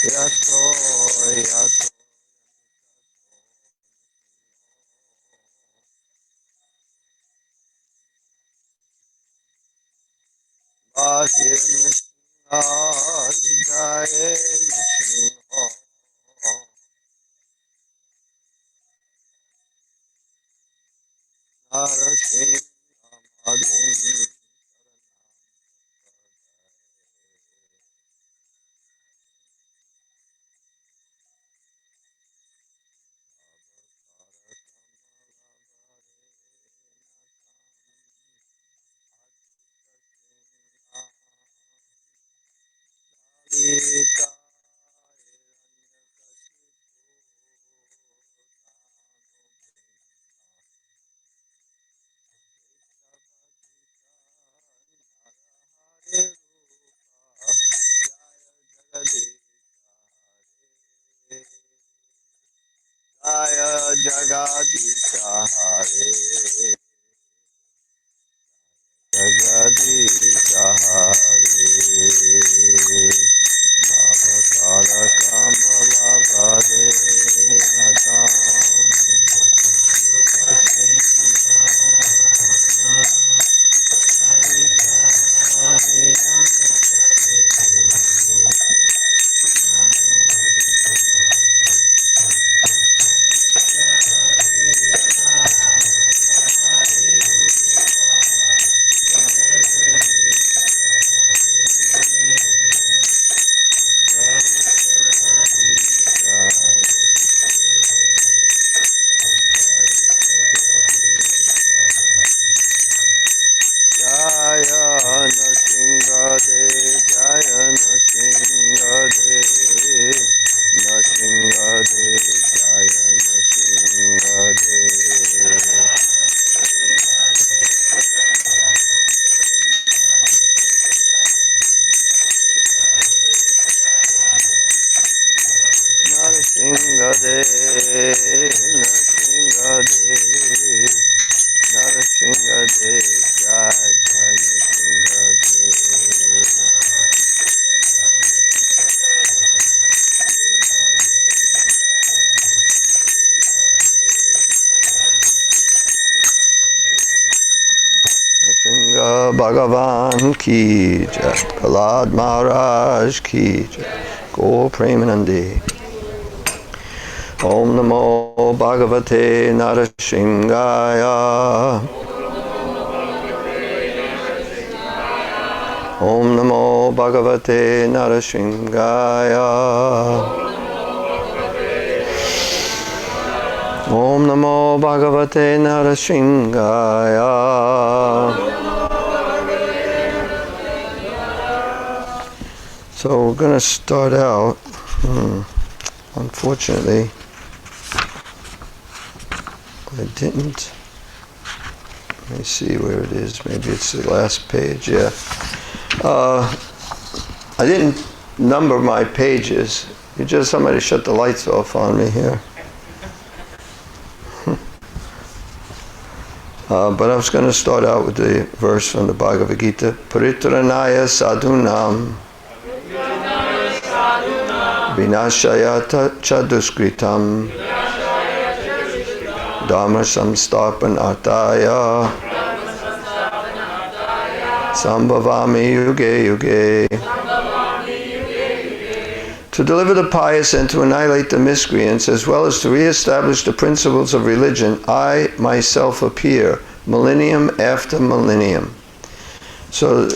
yato yato Bahim Jaya Nrsimha Nrsimhadev Jaya Jagadisha Hare Jagadisha Hare Avatara Kamala Vade Natam Jaya Nrsimhadev Jaya Nrsimhadev Nrsimhadev Jaya Nrsimhadev Nrsimhadev Nrsimhadev Nrsimhadev Jaya Nrsimha Bhagavan ki jai, Prahlad Maharaj ki jai, Gaur Premanandi. Om Namo Bhagavate Nrsimhaya. Om Namo Bhagavate Nrsimhaya. Om Namo Bhagavate Nrsimhaya. So we're going to start out. Unfortunately, I didn't. Let me see where it is. Maybe it's the last page. Yeah. I didn't number my pages. Somebody shut the lights off on me here. But I was going to start out with the verse from the Bhagavad Gita. Paritranaya sadhunam vinashaya chaduskritam dharma samstapanataya sambhavami yuge yuge. To deliver the pious and to annihilate the miscreants, as well as to re-establish the principles of religion, I myself appear, millennium after millennium. So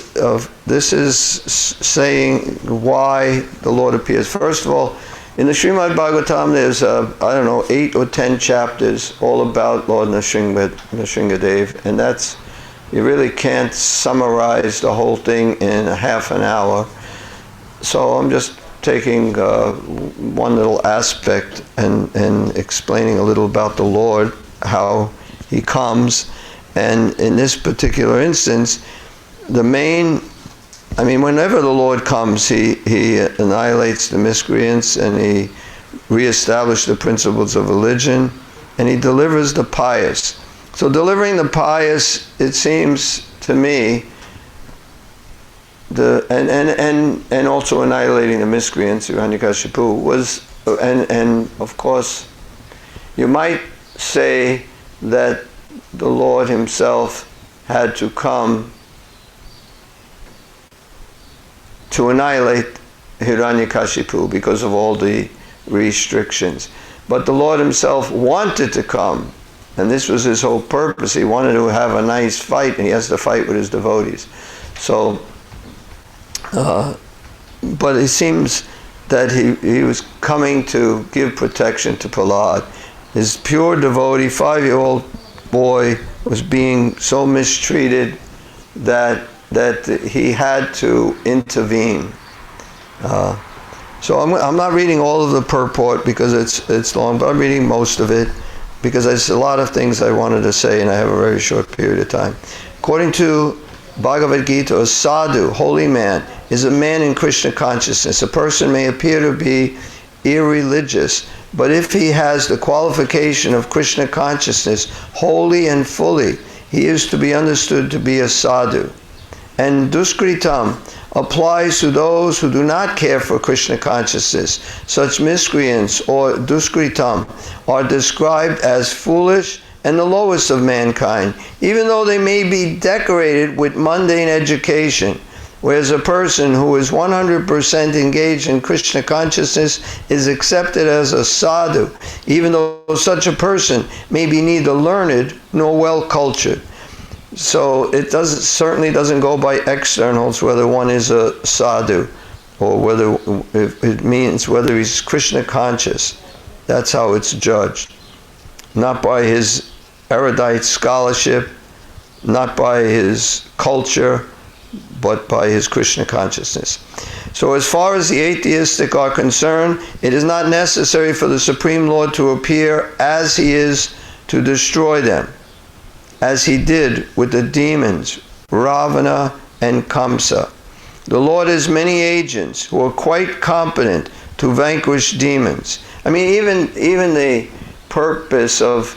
this is saying why the Lord appears. First of all, in the Srimad Bhagavatam, there's, 8 or 10 chapters all about Lord Nrsimhadev, and that's, you really can't summarize the whole thing in a half an hour. So I'm just taking one little aspect and explaining a little about the Lord, how he comes. And in this particular instance, whenever the Lord comes, he annihilates the miscreants, and he reestablishes the principles of religion, and he delivers the pious. So delivering the pious, it seems to me, and also annihilating the miscreants, Hiranyakashipu, was, and of course, you might say that the Lord himself had to come to annihilate Hiranyakashipu because of all the restrictions. But the Lord himself wanted to come, and this was his whole purpose. He wanted to have a nice fight, and he has to fight with his devotees. So, but it seems that he was coming to give protection to Prahlad. His pure devotee, 5-year-old boy, was being so mistreated that he had to intervene. So I'm not reading all of the purport because it's long, but I'm reading most of it because there's a lot of things I wanted to say and I have a very short period of time. According to Bhagavad Gita, a sadhu, holy man, is a man in Krishna consciousness. A person may appear to be irreligious, but if he has the qualification of Krishna consciousness wholly and fully, he is to be understood to be a sadhu. And duskritam applies to those who do not care for Krishna consciousness. Such miscreants or duskritam are described as foolish and the lowest of mankind, even though they may be decorated with mundane education. Whereas a person who is 100% engaged in Krishna consciousness is accepted as a sadhu, even though such a person may be neither learned nor well-cultured. So it certainly doesn't go by externals whether one is a sadhu or whether it means whether he's Krishna conscious. That's how it's judged. Not by his erudite scholarship, not by his culture, but by his Krishna consciousness. So as far as the atheistic are concerned, it is not necessary for the Supreme Lord to appear as he is to destroy them, as he did with the demons, Ravana and Kamsa. The Lord has many agents who are quite competent to vanquish demons. I mean, even the purpose of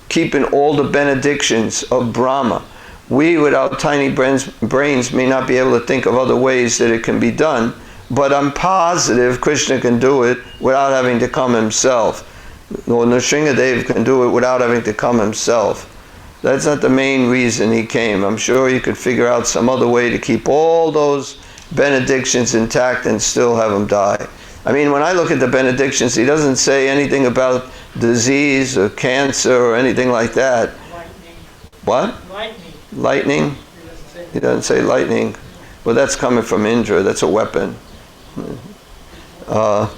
keeping all the benedictions of Brahma. We, with our tiny brains, may not be able to think of other ways that it can be done, but I'm positive Krishna can do it without having to come himself. Or Nrsimhadev can do it without having to come himself. That's not the main reason he came. I'm sure he could figure out some other way to keep all those benedictions intact and still have them die. I mean, when I look at the benedictions, he doesn't say anything about disease or cancer or anything like that. Lightning. What? Lightning. Lightning? He doesn't say lightning. Well, that's coming from Indra. That's a weapon. But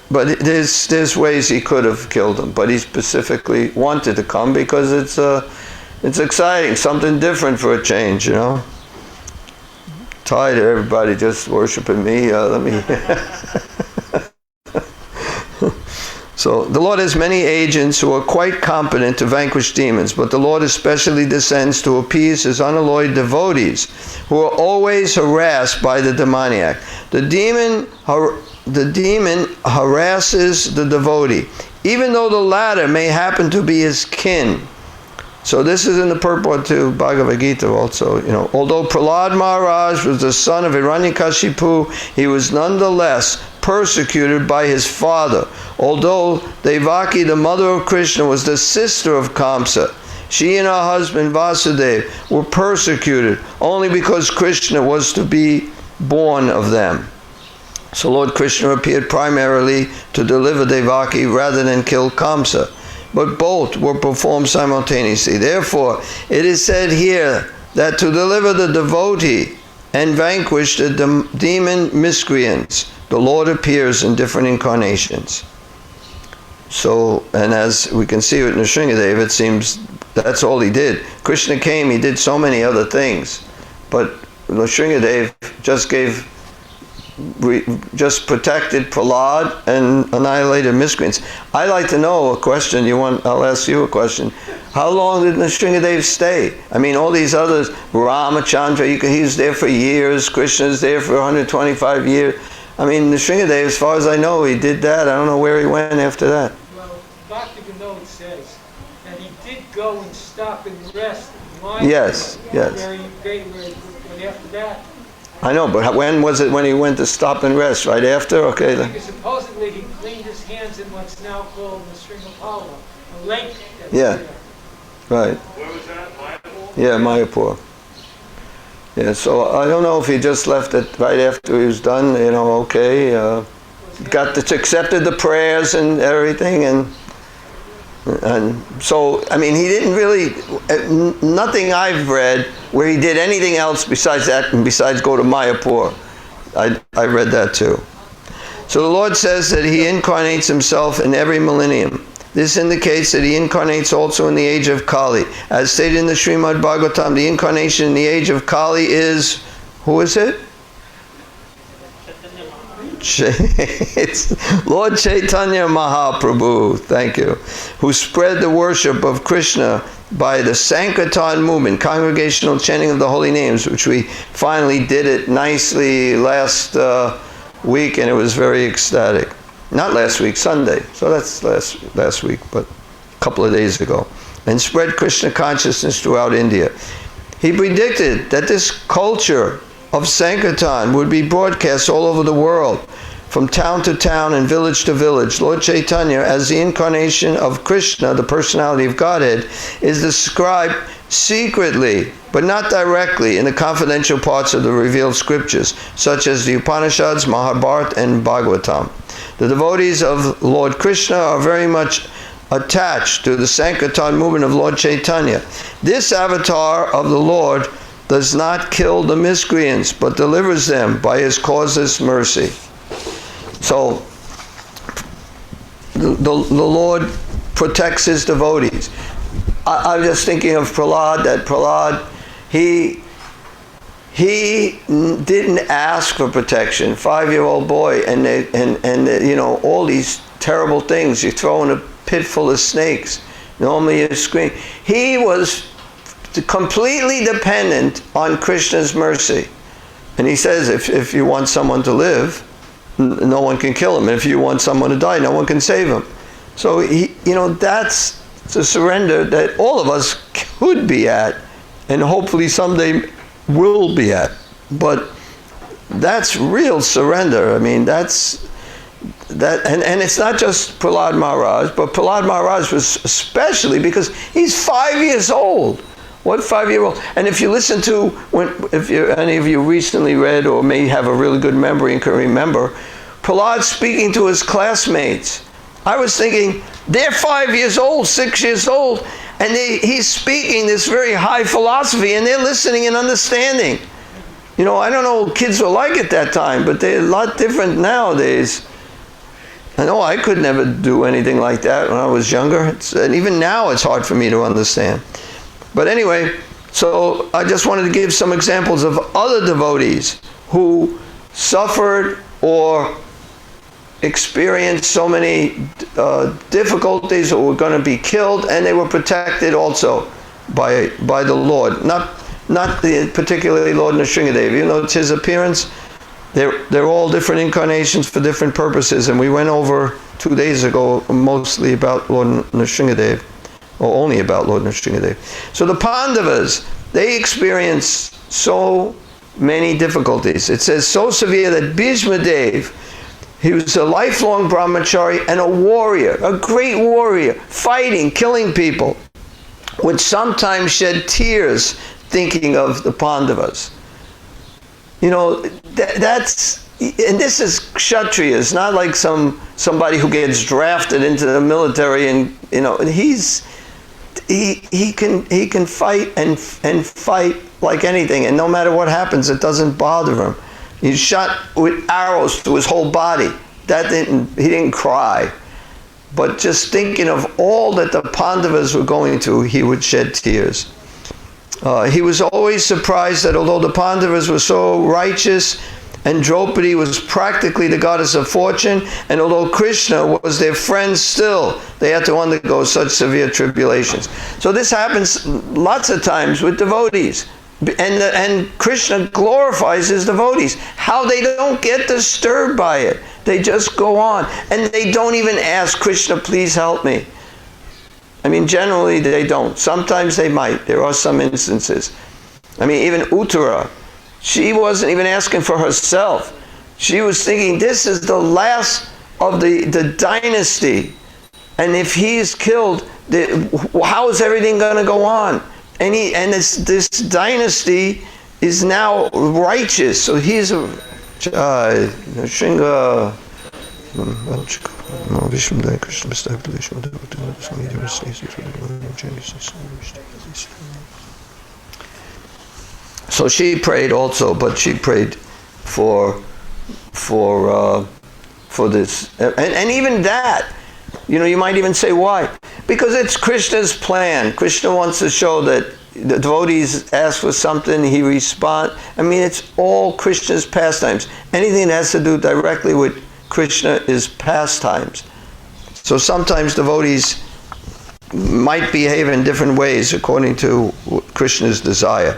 there's ways he could have killed him, but he specifically wanted to come because it's exciting, something different for a change, you know. Tired of everybody just worshiping me. Let me. So the Lord has many agents who are quite competent to vanquish demons, but the Lord especially descends to appease his unalloyed devotees, who are always harassed by the demoniac. The demon harasses the devotee, even though the latter may happen to be his kin. So this is in the purport to Bhagavad Gita also. You know, although Prahlad Maharaj was the son of Hiranyakashipu, he was nonetheless persecuted by his father. Although Devaki, the mother of Krishna, was the sister of Kamsa, she and her husband Vasudeva were persecuted only because Krishna was to be born of them. So Lord Krishna appeared primarily to deliver Devaki rather than kill Kamsa. But both were performed simultaneously. Therefore, it is said here that to deliver the devotee and vanquish the demon miscreants, the Lord appears in different incarnations. So, and as we can see with Nrsimhadev, it seems that's all he did. Krishna came, he did so many other things, but Nrsimhadev just protected Prahlad and annihilated miscreants. I'd like to know a question. I'll ask you a question. How long did Nrsimhadev stay? I mean, all these others, Ramachandra, he's there for years. Krishna's there for 125 years. I mean, Nrsimhadev, as far as I know, he did that. I don't know where he went after that. Well, Dr. Vinod says that he did go and stop and rest. Yes. Where he after that, I know, but when was it when he went to stop and rest? Right after? Okay. because supposedly he cleaned his hands in what's now called Nrsimhadev, a lake that's Yeah. there. Right. Where was that? Mayapur? Yeah, Mayapur. Yeah, so I don't know if he just left it right after he was done, okay. Accepted the prayers and everything, and so, I mean, he didn't really, nothing I've read where he did anything else besides that, and besides go to Mayapur. I read that too. So the Lord says that he incarnates himself in every millennium. This indicates that he incarnates also in the age of Kali. As stated in the Srimad Bhagavatam, the incarnation in the age of Kali is, who is it? It's Lord Chaitanya Mahaprabhu, thank you, who spread the worship of Krishna by the Sankirtan movement, congregational chanting of the holy names, which we finally did it nicely last week, and it was very ecstatic. Not last week, Sunday. So that's last week, but a couple of days ago. And spread Krishna consciousness throughout India. He predicted that this culture of Sankirtan would be broadcast all over the world, from town to town and village to village. Lord Chaitanya, as the incarnation of Krishna, the personality of Godhead, is described secretly, but not directly, in the confidential parts of the revealed scriptures, such as the Upanishads, Mahabharata, and Bhagavatam. The devotees of Lord Krishna are very much attached to the Sankirtan movement of Lord Chaitanya. This avatar of the Lord does not kill the miscreants, but delivers them by his causeless mercy. So, the Lord protects his devotees. I'm just thinking of Prahlad, that Prahlad, he didn't ask for protection. 5-year-old boy, and all these terrible things. You throw in a pit full of snakes. Normally you scream. He was completely dependent on Krishna's mercy. And he says, if you want someone to live, no one can kill him. And if you want someone to die, no one can save him. So that's the surrender that all of us could be at, and hopefully someday will be at. But that's real surrender. I mean, that's that, and it's not just Prahlad Maharaj, but Prahlad Maharaj was especially, because he's 5 years old. What 5-year-old? And if you listen to, any of you recently read or may have a really good memory and can remember, Prahlad speaking to his classmates. I was thinking, they're 5 years old, 6 years old, and he's speaking this very high philosophy, and they're listening and understanding. I don't know what kids were like at that time, but they're a lot different nowadays. I know I could never do anything like that when I was younger. And even now it's hard for me to understand. But anyway, so I just wanted to give some examples of other devotees who suffered or experienced so many difficulties, or were going to be killed, and they were protected also by the Lord. Not particularly Lord Nrsimhadev. Even though it's his appearance, they're all different incarnations for different purposes, and we went over 2 days ago mostly about Lord Nrsimhadev, or only about Lord Nrsimhadev. So the Pandavas, they experienced so many difficulties. It says so severe that Bhishmadev, he was a lifelong brahmachari and a warrior, a great warrior, fighting, killing people, would sometimes shed tears thinking of the Pandavas. That's, and this is Kshatriyas, not like somebody who gets drafted into the military, and he can fight and fight like anything, and no matter what happens, it doesn't bother him. He's shot with arrows through his whole body. He didn't cry. But just thinking of all that the Pandavas were going through, he would shed tears. He was always surprised that although the Pandavas were so righteous, and Draupadi was practically the goddess of fortune, and although Krishna was their friend still, they had to undergo such severe tribulations. So this happens lots of times with devotees. And Krishna glorifies his devotees. How they don't get disturbed by it. They just go on. And they don't even ask Krishna, please help me. I mean, generally they don't. Sometimes they might. There are some instances. I mean, even Uttara, She wasn't even asking for herself. She was thinking, this is the last of the dynasty. And if he's killed, how is everything going to go on? And this dynasty is now righteous. So he's a Nrsimha. So she prayed also, but she prayed for this, and even that, you might even say why? Because it's Krishna's plan. Krishna wants to show that the devotees ask for something, he responds. I mean, it's all Krishna's pastimes. Anything that has to do directly with Krishna is pastimes. So sometimes devotees might behave in different ways according to Krishna's desire.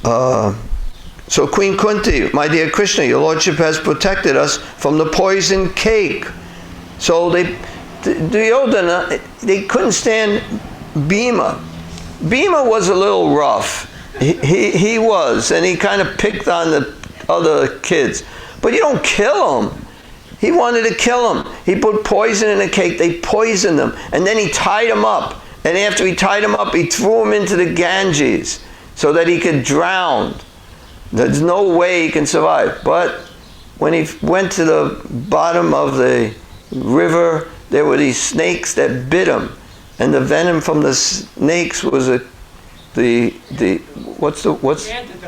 So Queen Kunti, my dear Krishna, your Lordship has protected us from the poison cake. So Duryodhana, they couldn't stand Bhima. Bhima was a little rough. He was, and he kind of picked on the other kids. But you don't kill him. He wanted to kill him. He put poison in the cake. They poisoned him. And then he tied him up. And after he tied him up, he threw him into the Ganges so that he could drown. There's no way he can survive. But when he went to the bottom of the river, there were these snakes that bit him. And the venom from the snakes was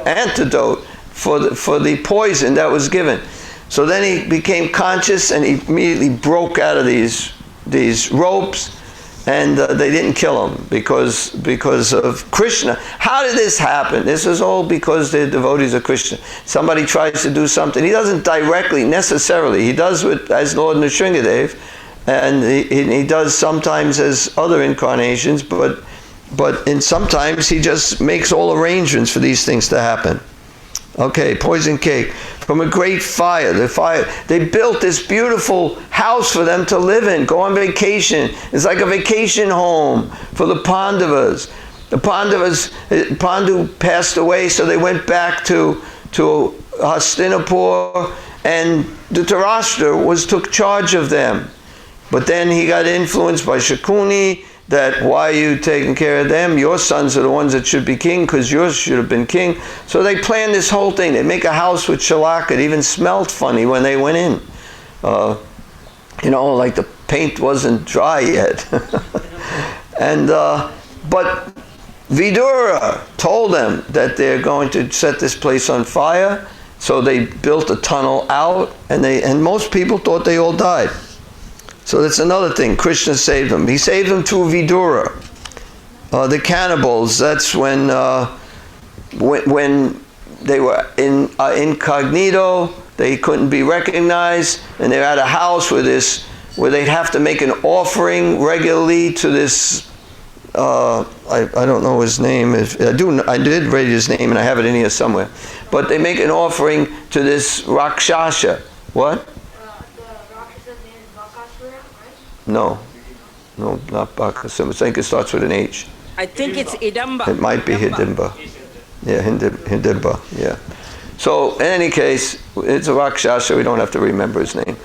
antidote for the poison that was given. So then he became conscious, and he immediately broke out of these ropes, and they didn't kill him because of Krishna. How did this happen? This is all because they're devotees of Krishna. Somebody tries to do something. He doesn't directly, necessarily. He does it as Lord Nrsimhadev, and he does sometimes as other incarnations, but sometimes he just makes all arrangements for these things to happen. Okay, poison cake. From a great fire. They built this beautiful house for them to live in, go on vacation. It's like a vacation home for the Pandavas. The Pandavas, Pandu passed away, so they went back to Hastinapur, and Dhritarashtra took charge of them. But then he got influenced by Shakuni, that why are you taking care of them? Your sons are the ones that should be king, because yours should have been king. So they planned this whole thing. They make a house with shalak. It even smelled funny when they went in. Like the paint wasn't dry yet. But Vidura told them that they're going to set this place on fire. So they built a tunnel out, and most people thought they all died. So that's another thing. Krishna saved them. He saved them through Vidura. The cannibals, that's when they were incognito, they couldn't be recognized, and they're at a house where they'd have to make an offering regularly to this, I don't know his name. I did read his name, and I have it in here somewhere. But they make an offering to this Rakshasa. What? No, not Bakasura. I think it starts with an H. I think it's Hidamba. It might be Hidimba. Yeah, Hidimba, yeah. So, in any case, it's a Rakshasa. We don't have to remember his name.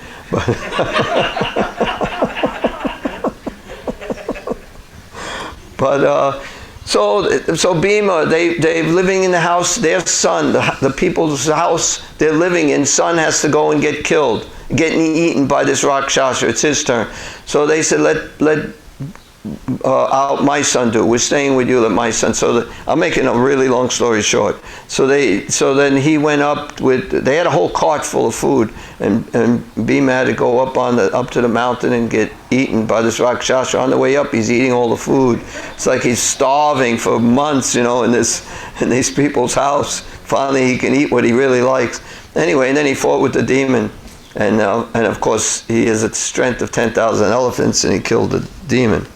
So Bhima, they're living in the house, their son, the people's house they're living in, son has to go and get killed, getting eaten by this Rakshasa. It's his turn. So they said, let my son do. We're staying with you, let my son. So I'm making a really long story short. So then he went up they had a whole cart full of food, and Bhima had to go up to the mountain and get eaten by this Rakshasa. On the way up, he's eating all the food. It's like he's starving for months, in these people's house. Finally, he can eat what he really likes. Anyway, and then he fought with the demon. And of course, he has a strength of 10,000 elephants, and he killed the demon.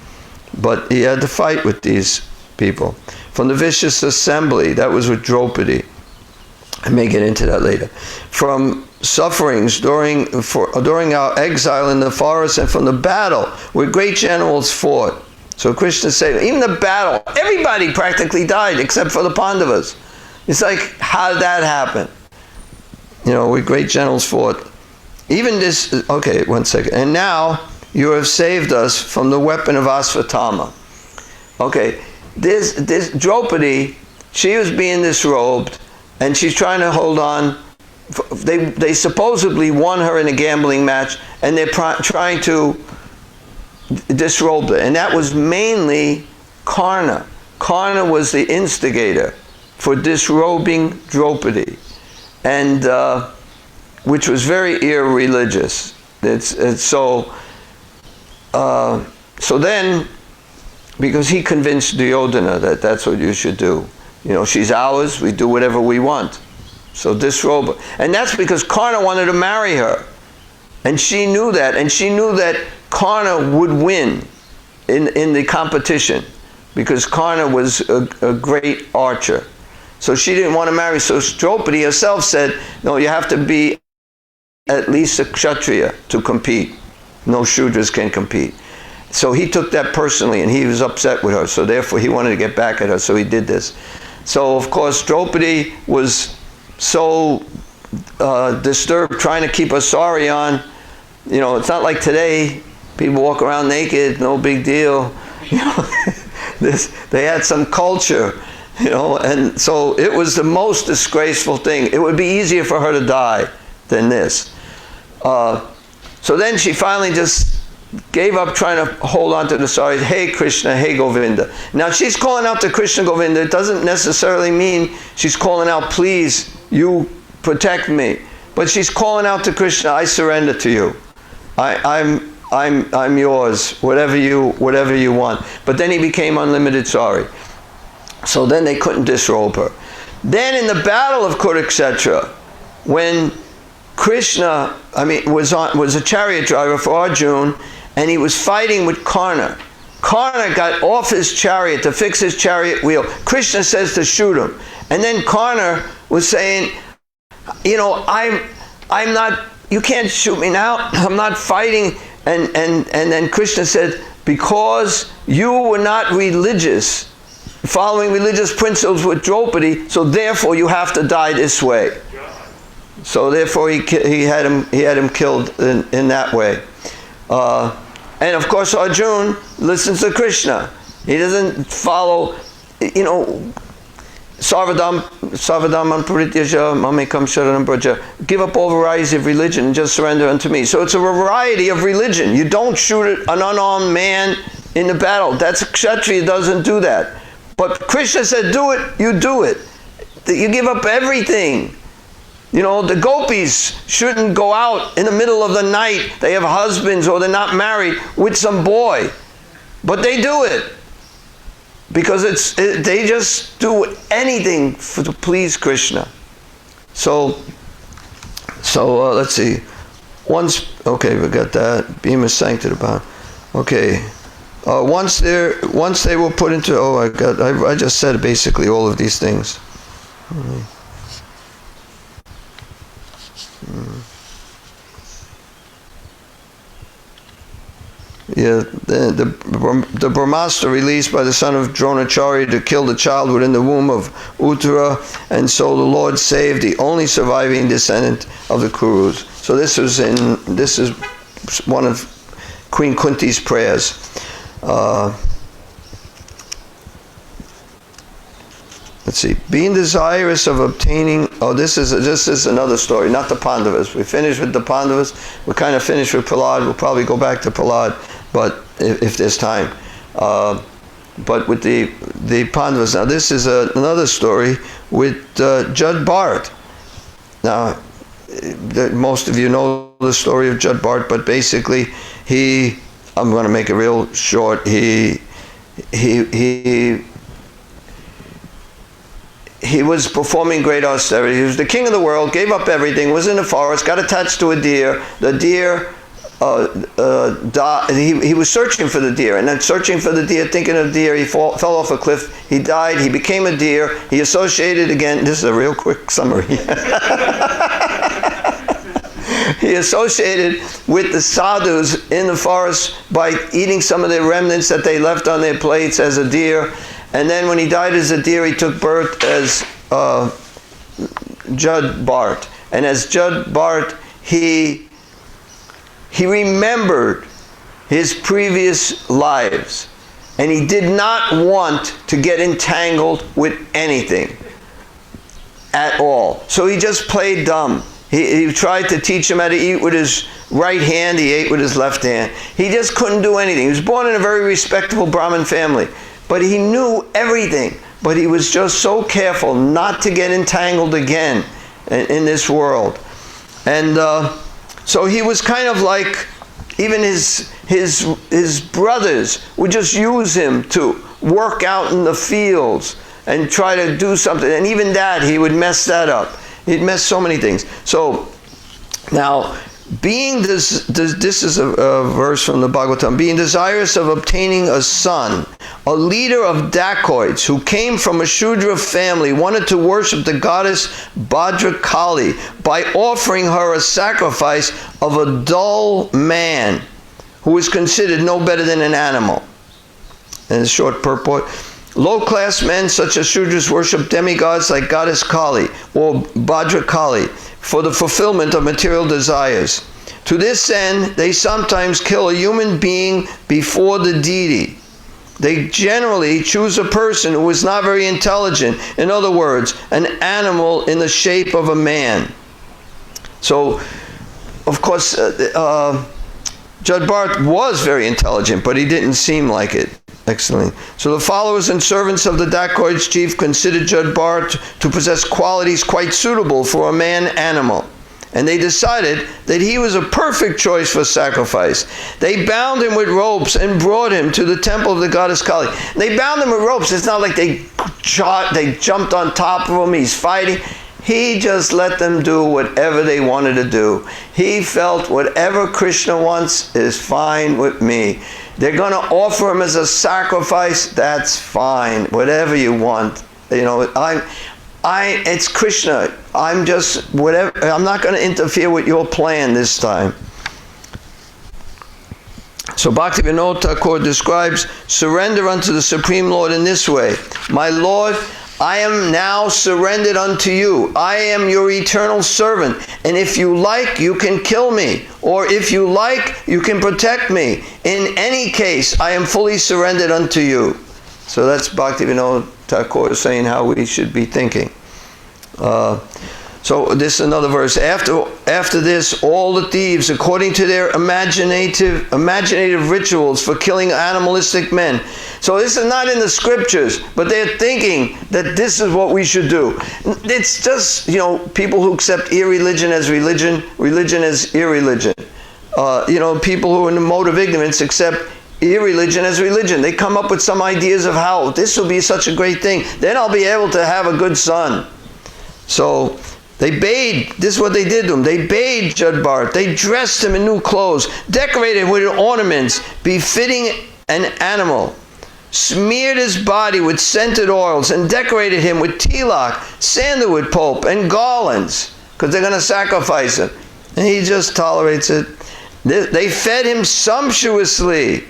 But he had to fight with these people. From the vicious assembly, that was with Draupadi. I may get into that later. From sufferings during our exile in the forest, and from the battle where great generals fought. So Krishna saved, even the battle, everybody practically died except for the Pandavas. It's like, how did that happen? You know, we great generals fought. Even this, okay, one second. And now you have saved us from the weapon of Asvatama. Okay, this Draupadi, she was being disrobed, and she's trying to hold on. They supposedly won her in a gambling match, and they're trying to disrobe her. And that was mainly Karna. Karna was the instigator for disrobing Draupadi, and which was very irreligious. So then, because he convinced Duryodhana that that's what you should do. You know, she's ours, we do whatever we want. So disrobe her. And that's because Karna wanted to marry her. And she knew that. And she knew that Karna would win in the competition, because Karna was a great archer. So she didn't want to marry. So Draupadi herself said, no, you have to be at least a Kshatriya to compete. No Shudras can compete. So he took that personally, and he was upset with her. So therefore he wanted to get back at her, so he did this. So of course Draupadi was so disturbed, trying to keep a sari on. You know, it's not like today, people walk around naked, no big deal. You know, they had some culture, you know, and so it was the most disgraceful thing. It would be easier for her to die than this. So then she finally just gave up trying to hold on to the sari. Hey Krishna, hey Govinda. Now she's calling out to Krishna Govinda. It doesn't necessarily mean she's calling out, please, you protect me. But she's calling out to Krishna, I surrender to you. I'm yours, whatever you want. But then he became unlimited sari. So then they couldn't disrobe her. Then in the battle of Kurukshetra, when Krishna, was a chariot driver for Arjuna, and he was fighting with Karna. Karna got off his chariot to fix his chariot wheel. Krishna says to shoot him. And then Karna was saying, you know, I'm not, you can't shoot me now, I'm not fighting. And then Krishna said, because you were not religious, following religious principles with Draupadi, so therefore you have to die this way. So therefore he had him killed in that way. And of course Arjuna listens to Krishna. He doesn't follow, you know, Sarvadam Parityaja Mamekam Sharanam Braja. Give up all varieties of religion and just surrender unto me. So it's a variety of religion. You don't shoot an unarmed man in the battle. That's Kshatriya doesn't do that. But Krishna said, do it, you do it. You give up everything. You know, the gopis shouldn't go out in the middle of the night. They have husbands or they're not married with some boy. But they do it. Because they just do anything to please Krishna. So let's see. Okay, we got that. Bhima sancted about. Okay. Once they were put into, I just said basically all of these things. Yeah, the Brahmastra released by the son of Dronacharya to kill the child within the womb of Uttara, and so the Lord saved the only surviving descendant of the Kurus. So this is one of Queen Kunti's prayers. Let's see. Being desirous of obtaining. This is another story, not the Pandavas. We finished with the Pandavas. We're kind of finished with Prahlad. We'll probably go back to Prahlad, but if there's time. But with the Pandavas. Now this is another story with Jud Bharat. Now, most of you know the story of Jud Bharat, but basically I'm going to make it real short. He was performing great austerity. He was the king of the world, gave up everything, was in the forest, got attached to a deer. The deer died. He was searching for the deer, and then searching for the deer, thinking of the deer, he fell off a cliff. He died. He became a deer. He associated again. This is a real quick summary. He associated with the sadhus in the forest by eating some of their remnants that they left on their plates as a deer. And then when he died as a deer, he took birth as Judd Bart. And as Judd Bart, he remembered his previous lives. And he did not want to get entangled with anything at all. So he just played dumb. He tried to teach him how to eat with his right hand. He ate with his left hand. He just couldn't do anything. He was born in a very respectable Brahmin family. But he knew everything. But he was just so careful not to get entangled again in this world. And so he was kind of like, even his brothers would just use him to work out in the fields and try to do something. And even that, he would mess that up. He'd mess so many things. So now, being this is a verse from the Bhagavatam, being desirous of obtaining a son, a leader of dacoits who came from a Shudra family wanted to worship the goddess Bhadrakali by offering her a sacrifice of a dull man who was considered no better than an animal. And a short purport. Low-class men such as Shudras worship demigods like goddess Kali or Bhadrakali for the fulfillment of material desires. To this end, they sometimes kill a human being before the deity. They generally choose a person who is not very intelligent. In other words, an animal in the shape of a man. So, of course, Judd Bart was very intelligent, but he didn't seem like it. Excellent. So the followers and servants of the dacoits chief considered Judd Bart to possess qualities quite suitable for a man-animal. And they decided that he was a perfect choice for sacrifice. They bound him with ropes and brought him to the temple of the goddess Kali. They bound him with ropes. It's not like they jumped on top of him. He's fighting. He just let them do whatever they wanted to do. He felt whatever Krishna wants is fine with me. They're going to offer him as a sacrifice. That's fine. Whatever you want. You know, it's Krishna. I'm just whatever. I'm not going to interfere with your plan this time. So Bhaktivinoda Thakur describes surrender unto the Supreme Lord in this way. My Lord, I am now surrendered unto you. I am your eternal servant. And if you like, you can kill me. Or if you like, you can protect me. In any case, I am fully surrendered unto you. So that's Bhaktivinoda Thakur saying how we should be thinking. So this is another verse. After this, all the thieves, according to their imaginative rituals for killing animalistic men. So this is not in the scriptures, but they're thinking that this is what we should do. It's just, you know, people who accept irreligion as religion, religion as irreligion. You know, people who are in the mode of ignorance accept irreligion as religion. They come up with some ideas of how this will be such a great thing. Then I'll be able to have a good son. So they bathed, this is what they did to him. They bathed Judd Bart. They dressed him in new clothes, decorated with ornaments befitting an animal, smeared his body with scented oils, and decorated him with tilak, sandalwood pulp, and garlands, because they're going to sacrifice him. And he just tolerates it. They fed him sumptuously.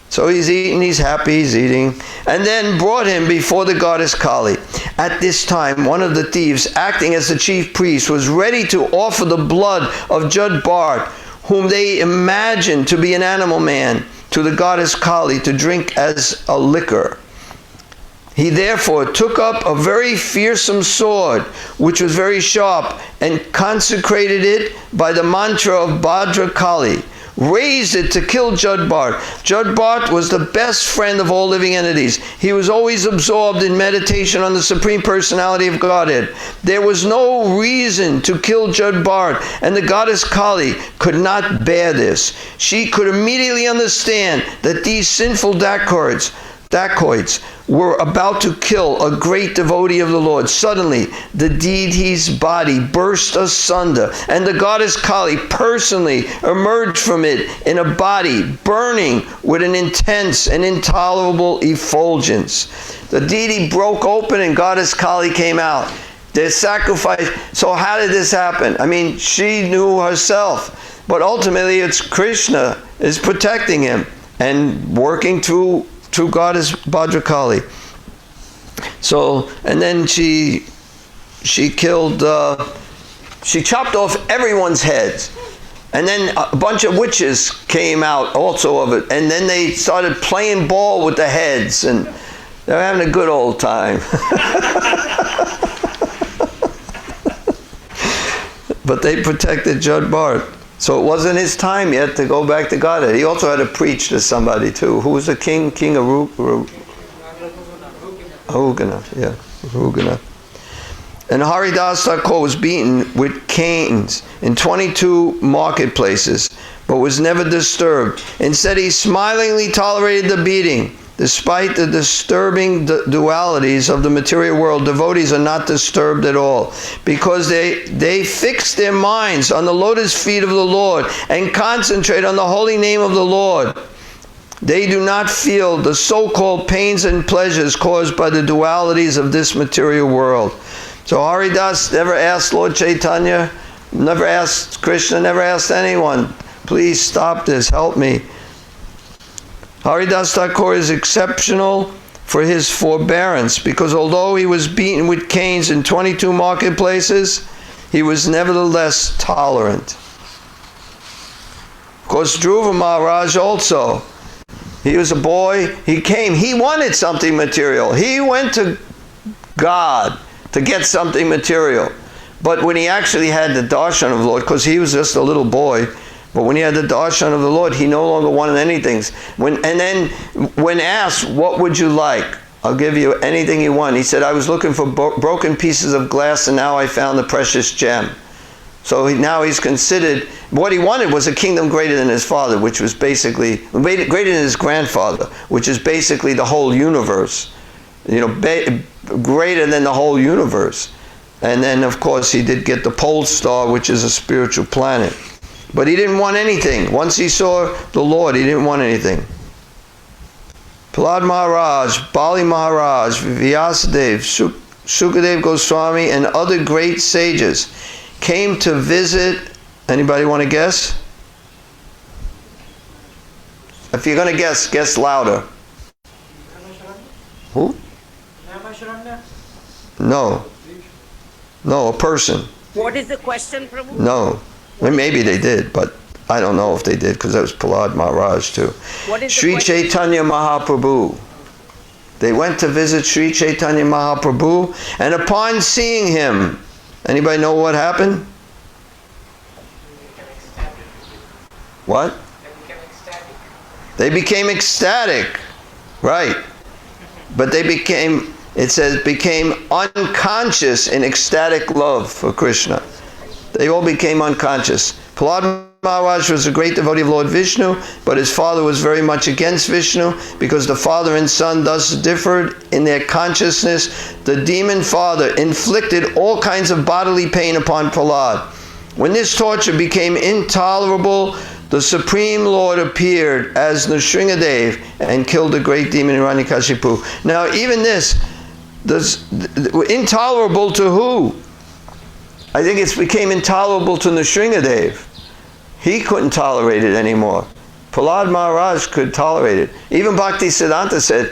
So he's eating, he's happy, he's eating. And then brought him before the goddess Kali. At this time, one of the thieves, acting as the chief priest, was ready to offer the blood of Judd Bart, whom they imagined to be an animal man, to the goddess Kali to drink as a liquor. He therefore took up a very fearsome sword, which was very sharp, and consecrated it by the mantra of Bhadrakali, raised it to kill Judd Bart. Judd Bart was the best friend of all living entities. He was always absorbed in meditation on the Supreme Personality of Godhead. There was no reason to kill Judd Bart, and the goddess Kali could not bear this. She could immediately understand that these sinful dacoits were about to kill a great devotee of the Lord. Suddenly, the deity's body burst asunder, and the goddess Kali personally emerged from it in a body burning with an intense and intolerable effulgence. The deity broke open and goddess Kali came out. They sacrificed. So how did this happen? I mean, she knew herself, but ultimately it's Krishna is protecting him and working through goddess Bhadrakali. So, and then she she killed, she chopped off everyone's heads. And then a bunch of witches came out also of it. And then they started playing ball with the heads. And they were having a good old time. But they protected Judd Bart. So it wasn't his time yet to go back to Godhead. He also had to preach to somebody too. Who was the king? King of Rugana. Yeah, Rugana. And Haridas Thakur was beaten with canes in 22 marketplaces, but was never disturbed. Instead, he smilingly tolerated the beating. Despite the disturbing dualities of the material world, devotees are not disturbed at all, because they fix their minds on the lotus feet of the Lord and concentrate on the holy name of the Lord. They do not feel the so-called pains and pleasures caused by the dualities of this material world. So Haridas never asked Lord Chaitanya, never asked Krishna, never asked anyone, please stop this, help me. Haridas Thakur is exceptional for his forbearance, because although he was beaten with canes in 22 marketplaces, he was nevertheless tolerant. Of course, Dhruva Maharaj also, he was a boy, he came, he wanted something material. He went to God to get something material. But when he actually had the darshan of the Lord, because he was just a little boy, but when he had the darshan of the Lord, he no longer wanted anything. And then when asked, what would you like? I'll give you anything you want. He said, I was looking for broken pieces of glass, and now I found the precious gem. So now he's considered, what he wanted was a kingdom greater than his father, which was basically, greater than his grandfather, which is basically the whole universe. Greater than the whole universe. And then, of course, he did get the pole star, which is a spiritual planet. But he didn't want anything. Once he saw the Lord, he didn't want anything. Prahlad Maharaj, Bali Maharaj, Vyasadeva, Sukadev Goswami, and other great sages came to visit. Anybody want to guess? If you're going to guess louder. Who? No. No, a person. What is the question, Prabhu? No. Well, maybe they did, but I don't know if they did, because that was Prahlad Maharaj too. What is Sri Chaitanya Mahaprabhu. They went to visit Sri Chaitanya Mahaprabhu, and upon seeing him, anybody know what happened? What? They became ecstatic. Right. But they became, it says, became unconscious in ecstatic love for Krishna. They all became unconscious. Prahlad Maharaj was a great devotee of Lord Vishnu, but his father was very much against Vishnu, because the father and son thus differed in their consciousness. The demon father inflicted all kinds of bodily pain upon Prahlad. When this torture became intolerable, the Supreme Lord appeared as Nrsimhadev and killed the great demon Hiranyakashipu. Now, even this intolerable to who? I think it became intolerable to Nrsimhadev. He couldn't tolerate it anymore. Prahlad Maharaj could tolerate it. Even Bhaktisiddhanta said,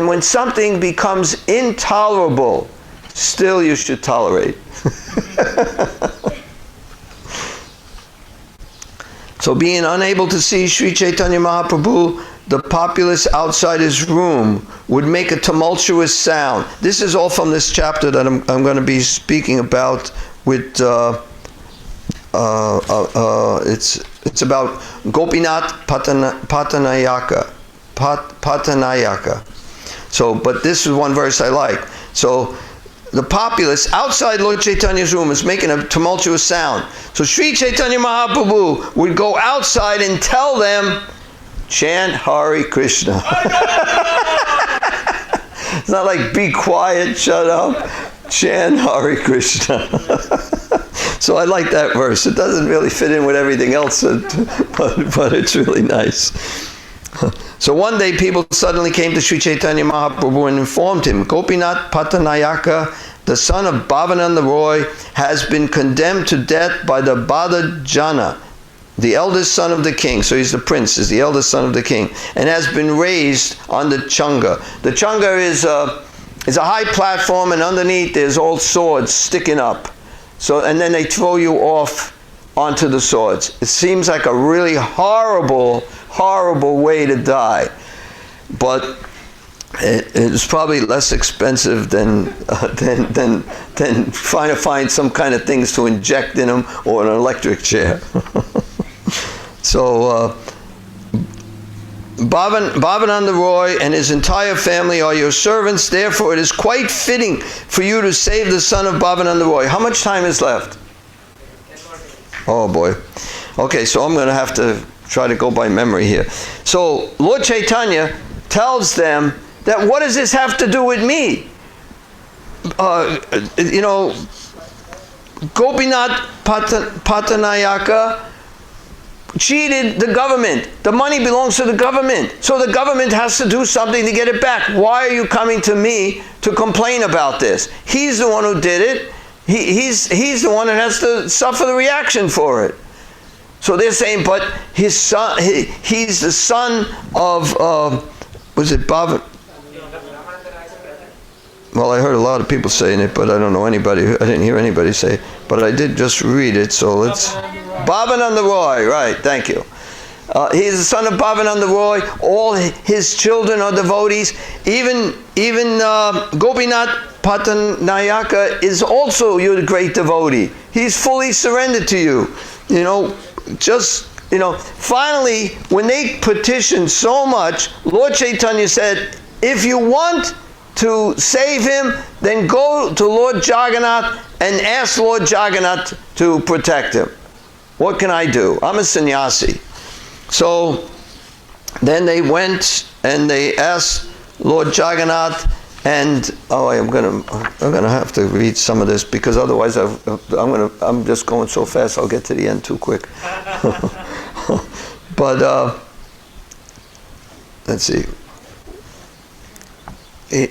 when something becomes intolerable, still you should tolerate. So being unable to see Sri Chaitanya Mahaprabhu, the populace outside his room would make a tumultuous sound. This is all from this chapter that I'm going to be speaking about with, it's about Gopinath Patanayaka. So, but this is one verse I like. So, the populace outside Lord Chaitanya's room is making a tumultuous sound. So Sri Chaitanya Mahaprabhu would go outside and tell them, chant Hare Krishna. It's not like, be quiet, shut up. Chant Hare Krishna. So I like that verse. It doesn't really fit in with everything else, but it's really nice. So one day people suddenly came to Sri Chaitanya Mahaprabhu and informed him, Gopinath Patanayaka, the son of Bhavananda Roy, has been condemned to death by the Badajana, the eldest son of the king. So he's the prince, is the eldest son of the king, and has been raised on the Chunga. The Chunga is It's a high platform, and underneath there's old swords sticking up. So, and then they throw you off onto the swords. It seems like a really horrible, horrible way to die. But it's probably less expensive than trying to find some kind of things to inject in them or an electric chair. So, Bhavananda Roy and his entire family are your servants. Therefore, it is quite fitting for you to save the son of Bhavananda Roy. How much time is left? Oh boy. Okay, so I'm going to have to try to go by memory here. So Lord Chaitanya tells them that what does this have to do with me? Gopinath Pattanayaka cheated the government. The money belongs to the government. So the government has to do something to get it back. Why are you coming to me to complain about this? He's the one who did it. He's the one that has to suffer the reaction for it. So they're saying, but his son, he's the son of, was it Bhavan? Well, I heard a lot of people saying it, but I don't know anybody. I didn't hear anybody say it, but I did just read it. So let's. Bhavananda Roy, right? Thank you. He's the son of Bhavananda Roy. All his children are devotees. Even Gopinath Pattanayaka is also your great devotee. He's fully surrendered to you. Finally, when they petitioned so much, Lord Chaitanya said, if you want to save him, then go to Lord Jagannath and ask Lord Jagannath to protect him. What can I do? I'm a sannyasi. So then they went and they asked Lord Jagannath, and I'm gonna have to read some of this because otherwise I'm just going so fast I'll get to the end too quick. But let's see.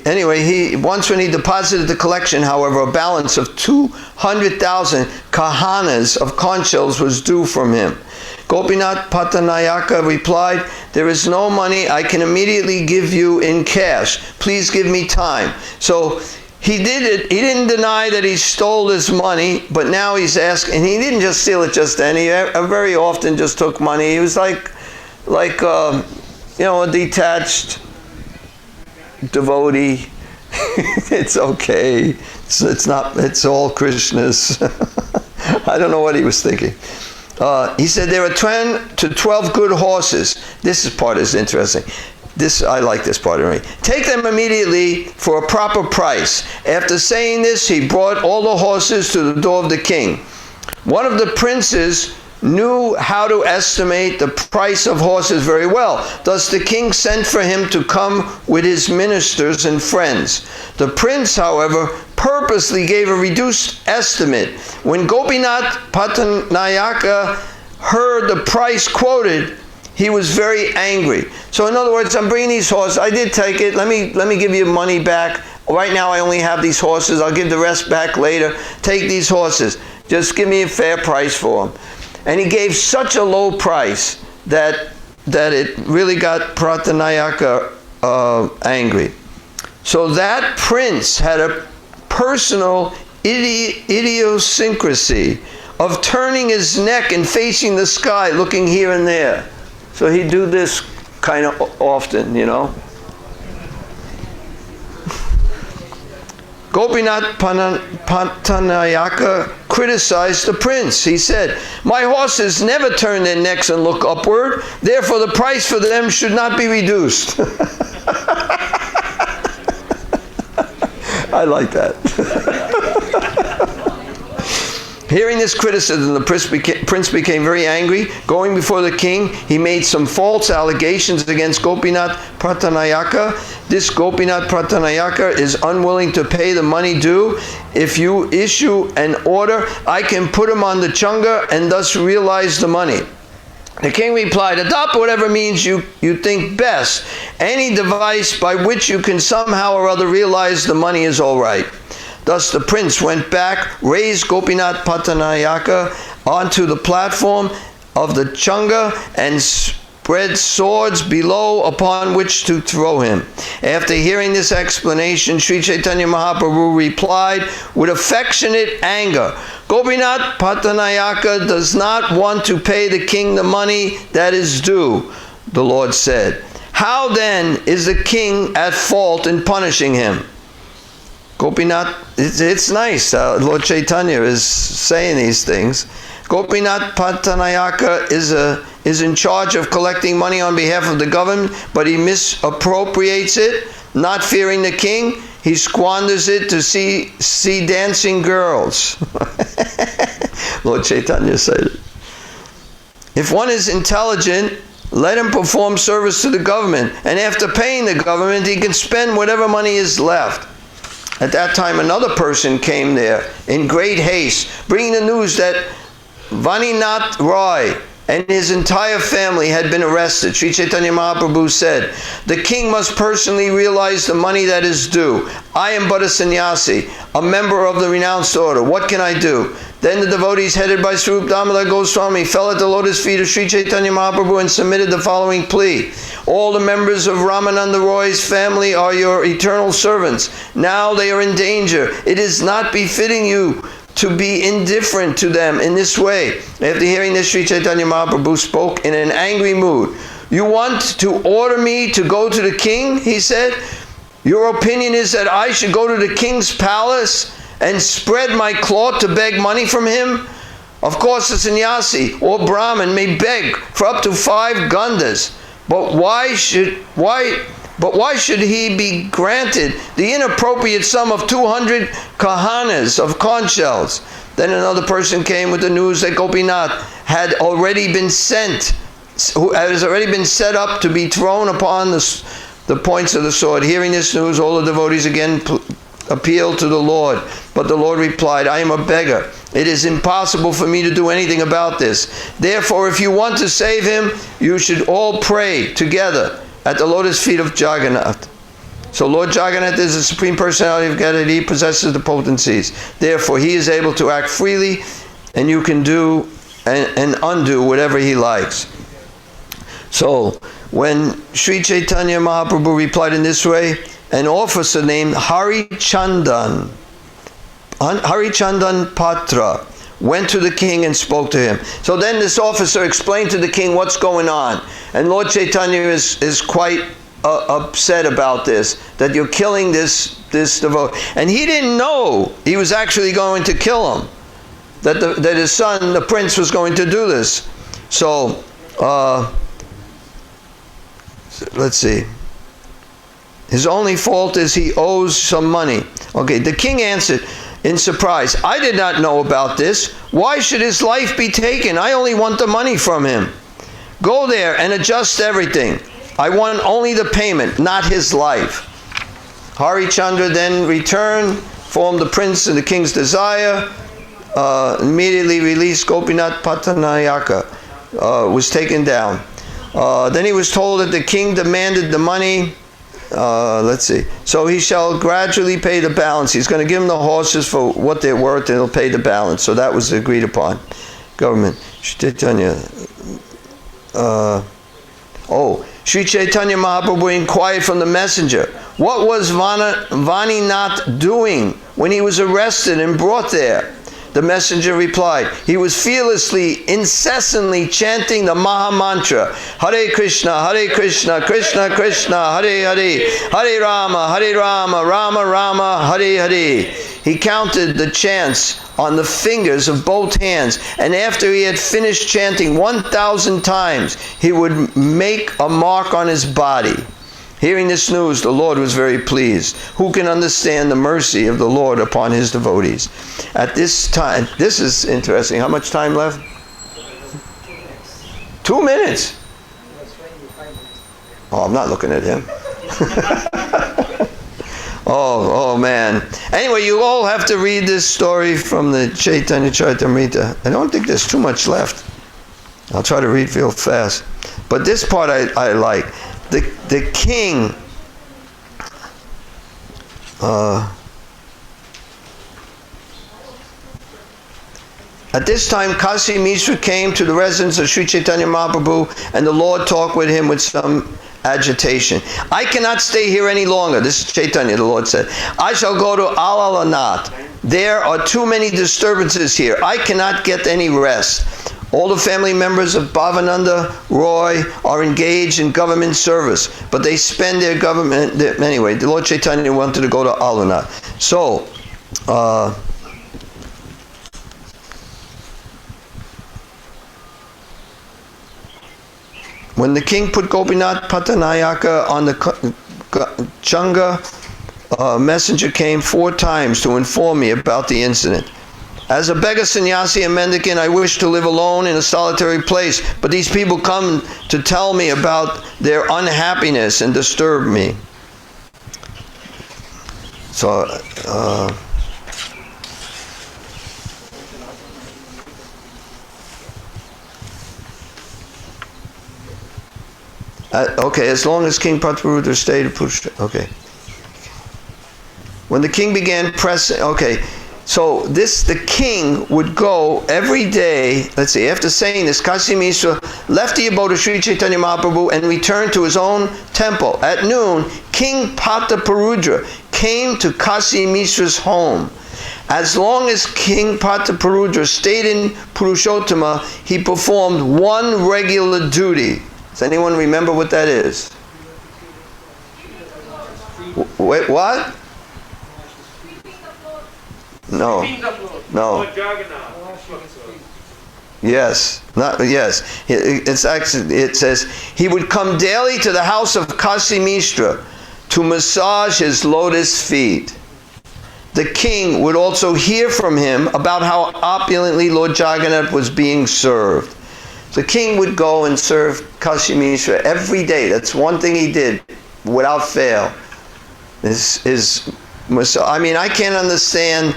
Anyway, once when he deposited the collection, however, a balance of 200,000 kahanas of conch shells was due from him. Gopinath Pattanayaka replied, there is no money I can immediately give you in cash. Please give me time. So he did it. He didn't deny that he stole his money, but now he's asking, and he didn't just steal it just then. He very often just took money. He was like a detached devotee. It's okay. It's all Krishna's. I don't know what he was thinking. He said there are 10 to 12 good horses. This part is interesting. I like this part of me. Take them immediately for a proper price. After saying this, he brought all the horses to the door of the king. One of the princes knew how to estimate the price of horses very well. Thus the king sent for him to come with his ministers and friends. The prince, however, purposely gave a reduced estimate. When Gopinath Pattanayaka heard the price quoted, he was very angry. So in other words, I'm bringing these horses. I did take it. Let me give you money back. Right now I only have these horses. I'll give the rest back later. Take these horses. Just give me a fair price for them. And he gave such a low price that it really got Pattanayaka angry. So that prince had a personal idiosyncrasy of turning his neck and facing the sky, looking here and there. So he'd do this kind of often, Gopinath Pattanayaka criticized the prince. He said, my horses never turn their necks and look upward, therefore the price for them should not be reduced. I like that. Hearing this criticism, the prince became very angry. Going before the king, he made some false allegations against Gopinath Pattanayaka. This Gopinath Pattanayaka is unwilling to pay the money due. If you issue an order, I can put him on the chunga and thus realize the money. The king replied, adopt whatever means you think best. Any device by which you can somehow or other realize the money is all right. Thus the prince went back, raised Gopinath Pattanayaka onto the platform of the chunga, and spread swords below upon which to throw him. After hearing this explanation, Sri Chaitanya Mahaprabhu replied with affectionate anger, Gopinath Pattanayaka does not want to pay the king the money that is due. The Lord said, how then is the king at fault in punishing him? Gopinath, it's nice. Lord Chaitanya is saying these things. Gopinath Pattanayaka is in charge of collecting money on behalf of the government, but he misappropriates it, not fearing the king. He squanders it to see dancing girls. Lord Chaitanya said it. If one is intelligent, let him perform service to the government, and after paying the government, he can spend whatever money is left. At that time, another person came there in great haste, bringing the news that Vaninath Roy and his entire family had been arrested. Sri Chaitanya Mahaprabhu said, the king must personally realize the money that is due. I am but a sannyasi, a member of the renounced order. What can I do? Then the devotees headed by Swarup Damodar Goswami fell at the lotus feet of Sri Chaitanya Mahaprabhu and submitted the following plea. All the members of Ramananda Roy's family are your eternal servants. Now they are in danger. It is not befitting you to be indifferent to them in this way. After hearing this, Sri Chaitanya Mahaprabhu spoke in an angry mood. You want to order me to go to the king? He said. Your opinion is that I should go to the king's palace and spread my cloth to beg money from him? Of course, a sannyasi or Brahmin may beg for up to 5 gandas, but why should he be granted the inappropriate sum of 200 kahanas of conch shells? Then another person came with the news that Gopinath had already been set up to be thrown upon the points of the sword. Hearing this news, all the devotees again appealed to the Lord. But the Lord replied, I am a beggar. It is impossible for me to do anything about this. Therefore, if you want to save him, you should all pray together at the lotus feet of Jagannath. So Lord Jagannath is the Supreme Personality of Godhead. He possesses the potencies. Therefore, he is able to act freely, and you can do and undo whatever he likes. So, when Sri Chaitanya Mahaprabhu replied in this way, an officer named Hari Chandan Patra went to the king and spoke to him. So then this officer explained to the king what's going on. And Lord Chaitanya is quite upset about this, that you're killing this devotee. And he didn't know he was actually going to kill him, that his son, the prince, was going to do this. So, let's see. His only fault is he owes some money. Okay, the king answered in surprise, I did not know about this. Why should his life be taken? I only want the money from him. Go there and adjust everything. I want only the payment, not his life. Harichandra then returned, formed the prince in the king's desire, immediately released Gopinath Pattanayaka, was taken down. Then he was told that the king demanded the money. Let's see. So he shall gradually pay the balance. He's going to give him the horses for what they're worth, and he'll pay the balance. So that was agreed upon. Government. Sri Chaitanya. Sri Chaitanya Mahaprabhu inquired from the messenger, what was Vaninath doing when he was arrested and brought there? The messenger replied, he was fearlessly, incessantly chanting the Maha Mantra, Hare Krishna, Krishna Krishna, Hare Hare, Hare Rama, Rama Rama, Hare Hare. He counted the chants on the fingers of both hands, and after he had finished chanting 1,000 times, he would make a mark on his body. Hearing this news, the Lord was very pleased. Who can understand the mercy of the Lord upon his devotees? At this time, this is interesting. How much time left? 2 minutes. Oh, I'm not looking at him. Oh man. Anyway, you all have to read this story from the Chaitanya Charitamrita. I don't think there's too much left. I'll try to read real fast. But this part I like. The king At this time, Kasi Mishra came to the residence of Sri Chaitanya Mahaprabhu, and the Lord talked with him with some agitation. I cannot stay here any longer. This is Chaitanya, the Lord said. I shall go to Alalanath. There are too many disturbances here. I cannot get any rest. All the family members of Bhavananda Roy are engaged in government service, but they spend their government... Anyway, the Lord Chaitanya wanted to go to Alalanath. So, when the king put Gopinath Pattanayaka on the Chunga, a messenger came 4 times to inform me about the incident. As a beggar, sannyasi, and mendicant, I wish to live alone in a solitary place, but these people come to tell me about their unhappiness and disturb me. So, okay, as long as King Prataparudra stayed, okay. When the king began pressing, okay, so the king would go every day, let's see, after saying this, Kasi Mishra left the abode of Sri Chaitanya Mahaprabhu and returned to his own temple. At noon, King Prataparudra came to Kasi Mishra's home. As long as King Prataparudra stayed in Purushottama, he performed one regular duty. Does anyone remember what that is? Wait, what? No. No. Yes. Not yes. It's actually, it says he would come daily to the house of Kasi Mishra to massage his lotus feet. The king would also hear from him about how opulently Lord Jagannath was being served. The king would go and serve Kasi Mishra every day. That's one thing he did without fail. I mean, I can't understand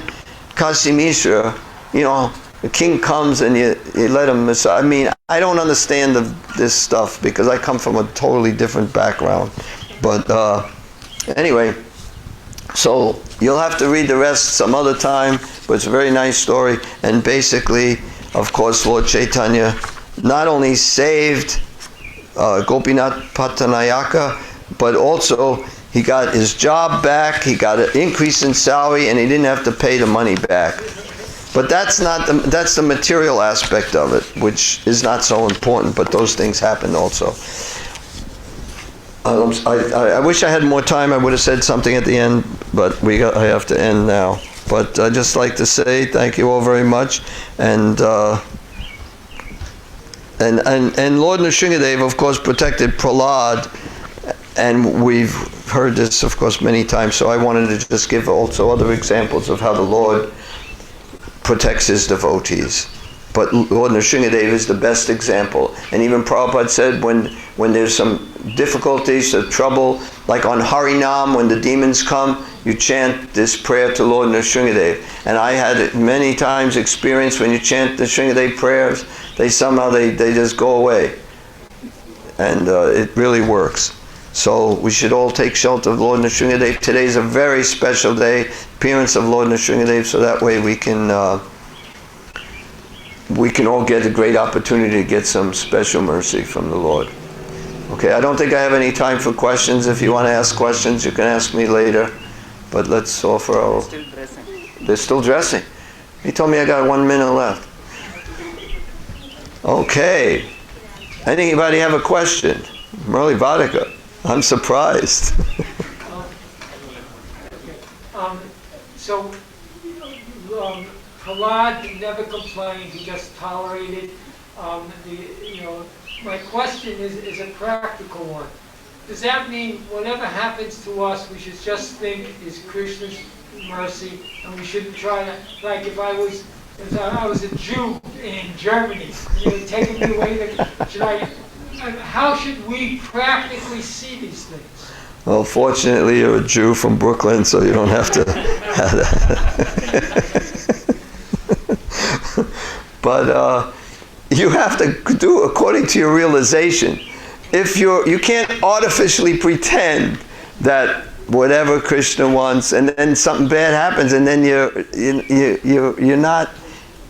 Kasi Mishra. You know, the king comes and you let him massage. I mean, I don't understand this stuff because I come from a totally different background. But anyway, so you'll have to read the rest some other time. But it's a very nice story. And basically, of course, Lord Chaitanya not only saved Gopinath Pattanayaka, but also he got his job back, he got an increase in salary, and he didn't have to pay the money back. But that's the material aspect of it, which is not so important, but those things happen also. I wish I had more time. I would have said something at the end, but I have to end now. But I'd just like to say thank you all very much, and Lord Nrsimhadev, of course, protected Prahlad, and we've heard this, of course, many times, so I wanted to just give also other examples of how the Lord protects his devotees. But Lord Nrsimhadev is the best example. And even Prabhupada said when there's some difficulties or trouble, like on Harinam, when the demons come, you chant this prayer to Lord Nrsimhadev. And I had it many times experienced when you chant the Nrsimhadev prayers, they just go away. And it really works. So we should all take shelter of Lord Nrsimhadev. Today is a very special day, appearance of Lord Nrsimhadev, so that way we can all get a great opportunity to get some special mercy from the Lord. Okay, I don't think I have any time for questions. If you want to ask questions, you can ask me later. But let's offer our... Still dressing. They're still dressing. He told me I got 1 minute left. Okay. Anybody have a question? Murli Vadika. I'm surprised. So, Prahlad never complained, he just tolerated. My question is a practical one. Does that mean whatever happens to us, we should just think is Krishna's mercy, and we shouldn't try to, like if I was a Jew in Germany, and you were taking me away, how should we practically see these things? Well, fortunately, you're a Jew from Brooklyn, so you don't have to have that. But you have to do according to your realization. If you can't artificially pretend that whatever Krishna wants, and then something bad happens, and then you're not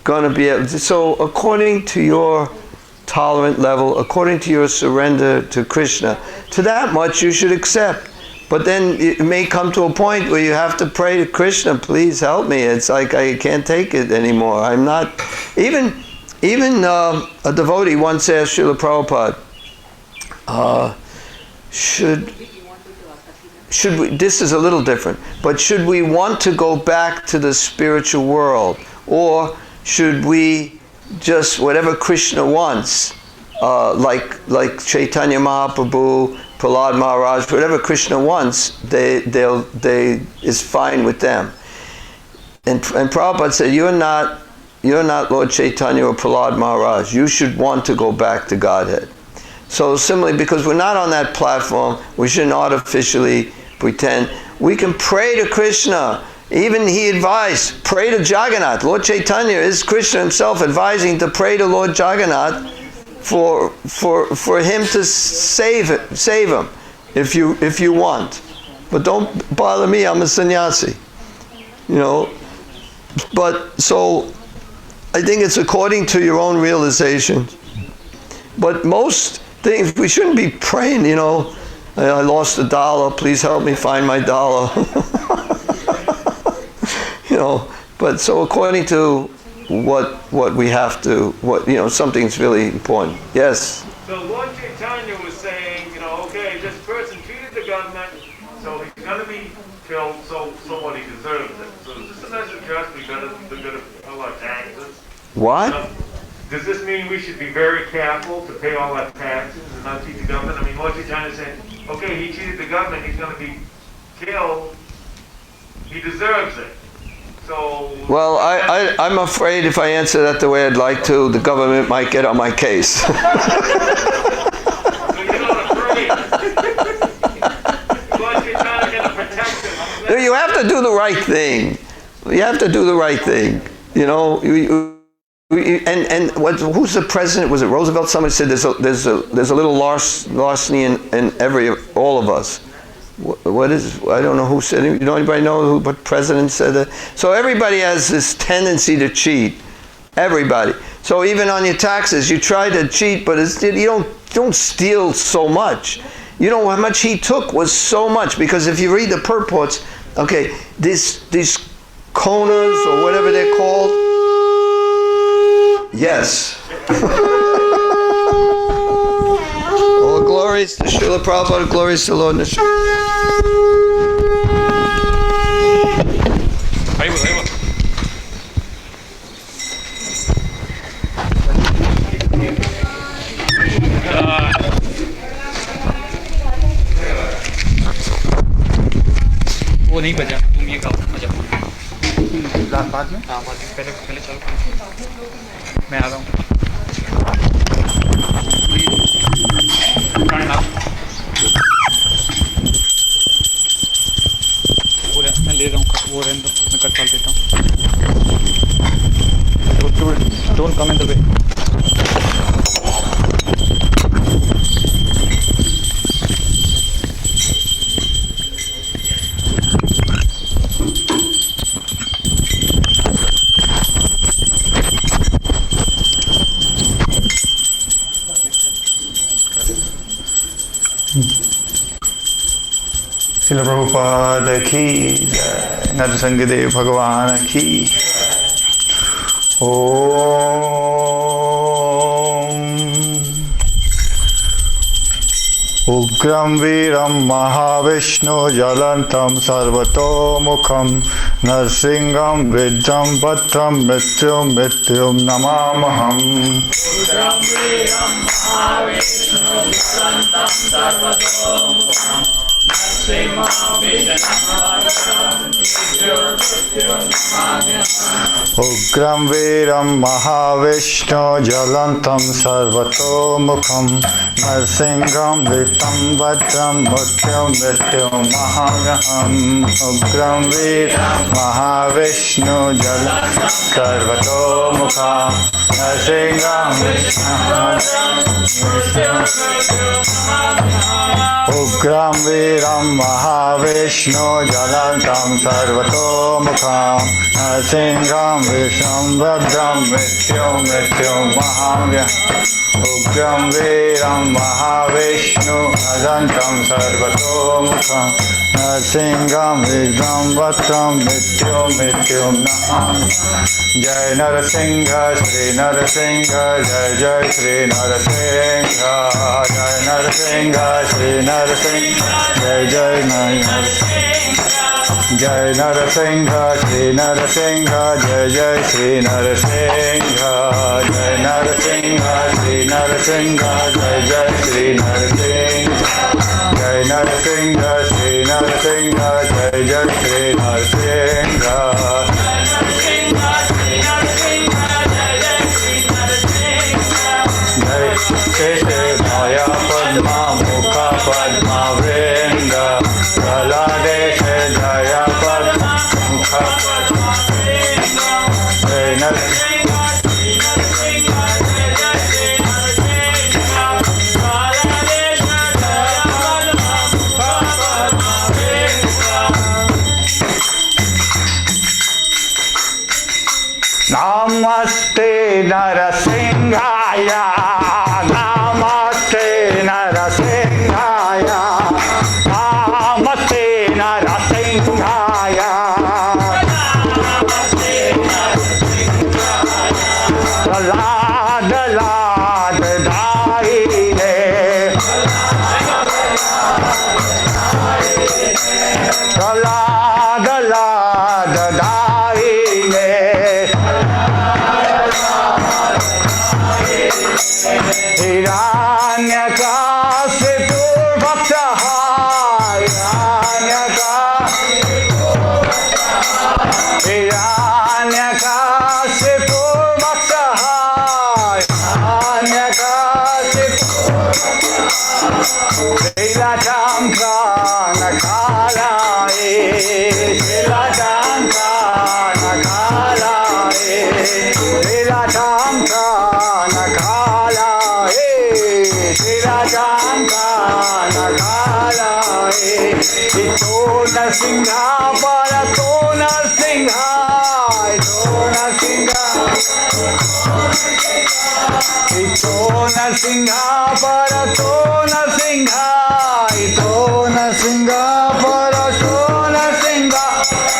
going to be able to, so according to your tolerant level, according to your surrender to Krishna, to that much you should accept. But then it may come to a point where you have to pray to Krishna, please help me. It's like I can't take it anymore. I'm not, even a devotee once asked Srila Prabhupada, should we, this is a little different, but should we want to go back to the spiritual world, or should we just whatever Krishna wants, like Chaitanya Mahaprabhu, Prahlad Maharaj, whatever Krishna wants, they is fine with them. And Prabhupada said, you're not Lord Chaitanya or Prahlad Maharaj. You should want to go back to Godhead. So similarly, because we're not on that platform, we shouldn't artificially pretend. We can pray to Krishna. Even he advised, pray to Jagannath. Lord Chaitanya is Krishna himself advising to pray to Lord Jagannath for him to save him if you want. But don't bother me, I'm a sannyasi. You know. But so I think it's according to your own realization. But most things, we shouldn't be praying, you know, I lost $1, please help me find my dollar. You know, but so according to what we have to, something's really important. Yes? So Lord Chaitanya was saying, okay, this person cheated the government, so he's going to be killed, so what he deserves it. So is this a message to us? We're going to pay our taxes? What? Does this mean we should be very careful to pay all our taxes and not cheat the government? I mean, Lord Chaitanya said, okay, he cheated the government, he's going to be killed, he deserves it. So, well, I'm afraid if I answer that the way I'd like to, the government might get on my case. So you're not afraid. Lord Chaitanya going to protect him. You have to do the right thing. You have to do the right thing. You know, who's the president? Was it Roosevelt? Somebody said there's a little larceny in all of us. What is? I don't know who said it. Anybody know what president said that? So everybody has this tendency to cheat. Everybody. So even on your taxes, you try to cheat, but you don't steal so much. You know how much he took was so much, because if you read the purports, okay, these koners or whatever they're called. Yes. All glories to Srila Prabhupada, glories to Lord Nrsimhadev. वो नहीं बजा, तुम ये गाओ, बजा। बाद में? हाँ, बाद में। पहले चलो। मैं आ रहा हूँ। मैं ले रहा हूँ, वो रहने दो, मैं कट डाल देता हूँ। Don't come in the way. Srila Prabhupada की जय, नरसिंहदेव भगवान की। उग्रं वीरं महाविष्णु ज्वलन्तं सर्वतोमुखं नरसिंहं विद्यं भद्रं मृत्युं नमामहम्। उग्रं वीरं महाविष्णु ज्वलन्तं सर्वतोमुखं उग्रं वीरं महाविष्णु ज्वलन्तं सर्वतोमुखं नरसिंहं विद्यं भद्रं मृत्युं महाम्यहम्। उग्रं वीरं महाविष्णु ज्वलन्तं सर्वतोमुखं नरसिंहं उग्रं वीरं महाविष्णु ज्वलन्तं सर्वतोमुखं नरसिंहं विष्णुं भद्रं मृत्युं महाव्यं उग्रं वीरं महाविष्णु ज्वलन्तं सर्वतोमुखं नरसिंहं विष्णुं भद्रं मृत्युं जय नरसिंह श्री नरसिंह जय जय श्री नरसिंह जय नरसिंह श्री नरसिंह जय जय नरसिंह जय नरसिंह श्री नरसिंह जय जय श्री नरसिंह जय नरसिंह श्री नरसिंह जय जय श्री नरसिंह जय नरसिंह श्री नरसिंह जय जय श्री नरसिंह माया पद्मा मुख पद्मा वृंद प्रहलादेश जय पद्मा मुख पद्मा जय नरसिंह नमस्ते नरसिंहाय नमस्ते नरसिंहाय नमस्ते नरसिंहाय लाद लाद दाईने लाद लाद दाईने हिरण्यकाशिपुर्भक्तः हिरण्यकाशिपुर्भक्तः शीलतां कानकालाय शीलतां कानकालाय शीलतां कानकालाय शीलतां कानकालाय इतो नरसिंह परतो नरसिंह इतो नरसिंह इतो नरसिंह परतो नरसिंह इतो नरसिंह परतो नरसिंह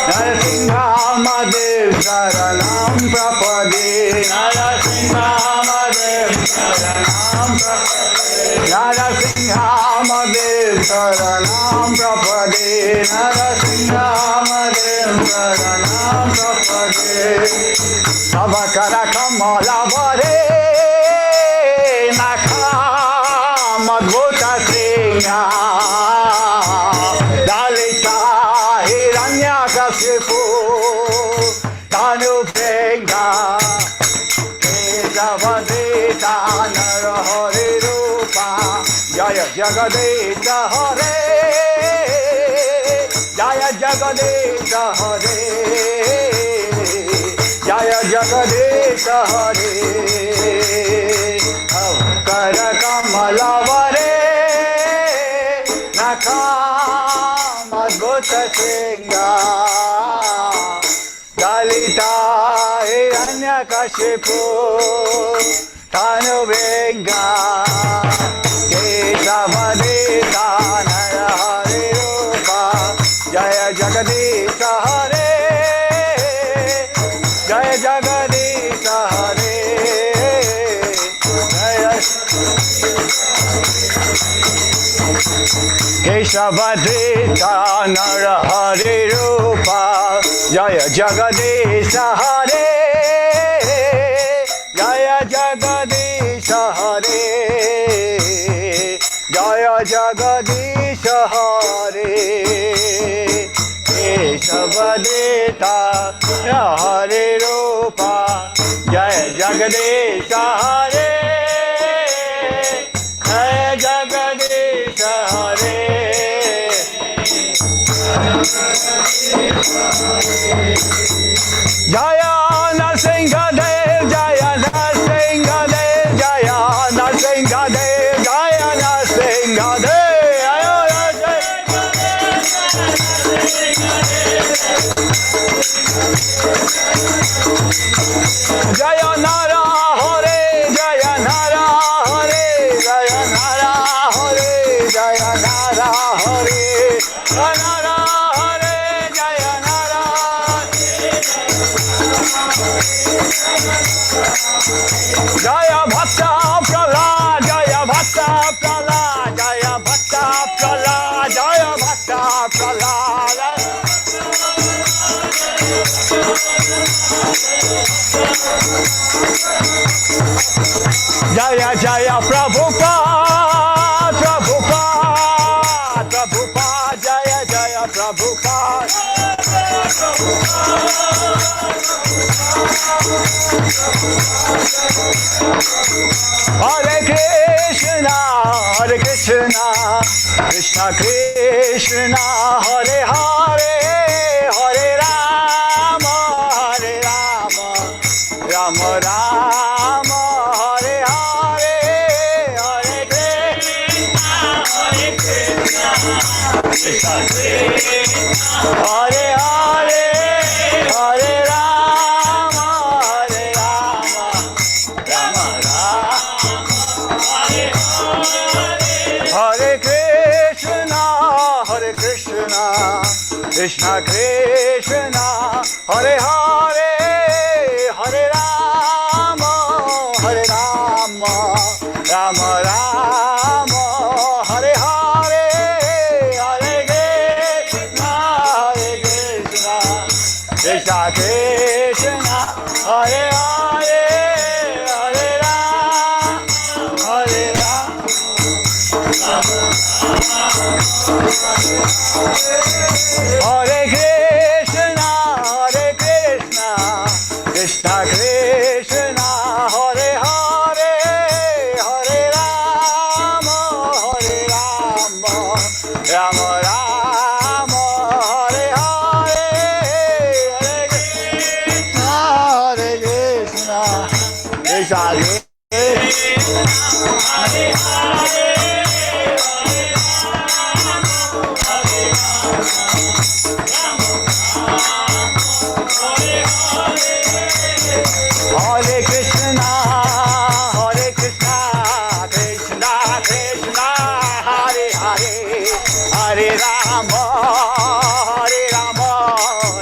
नरसिंहमदेव शरणं प्रपदे नरसिंहमदेव शरणं प्रपदे नरसिंहमदेव शरणं प्रपदे नरसिंहमदेव शरणं प्रपदे तव कर कमलवरे नखामद्भुत सिंह दलिता हिरण्यकशिपु तनुभृङ्गा केशवदेता नरहरि रूपा जय जगदीश हरे जय जगदीश हरे जय जगदीश हरे कर कमलवरे नखामद्भुत सिंह दलिता हिरण्यकशिपु तनुभृङ्गा केशवदेता नरहरि रूपा जय जगदीश हरे जय जगदीश हरे जय केशवदेता नरहरि रूपा जय जगदीश हरे जय जगदीश हरे जय जगदीश हरे केशवदेता नरहरि रूपा जय जगदीश हरे जय जगदीश हरे जय Nrsimhadev Jaya Nrsimhadev Jaya Nrsimhadev Jaya Nrsimhadev Jaya Nara Hare Jaya Nara Hare Jaya Nara Hare Jaya Nara Hare Nara Hare Jaya Nara Jaya Bhakta Prala Jaya Bhakta Prala Jaya Bhakta Prala Jaya Bhakta Prala Jaya Jaya Prabhupada Prabhupada Prabhupada Jaya Jaya Prabhupada Hare Krishna Hare Krishna Krishna Krishna Hare Hare Hare Rama Hare Rama Rama Rama Hare Hare Hare Krishna Hare Krishna Krishna Krishna Hare Hare Hare Rama Hare Rama Rama Rama Hare Hare Krishna Krishna Krishna Hare Hare Hare Rama Hare Rama Rama Rama Hare Hare Hare Krishna Krishna Krishna Hare Hare Hare Rama Hare Rama Hare Krishna Krishna Krishna Hare Hare Hare Rama Rama Rama Hare Hare Hare Krishna Krishna Krishna Hare Hare Hare Krishna, Krishna Krishna, Hare Hare, Hare Rama,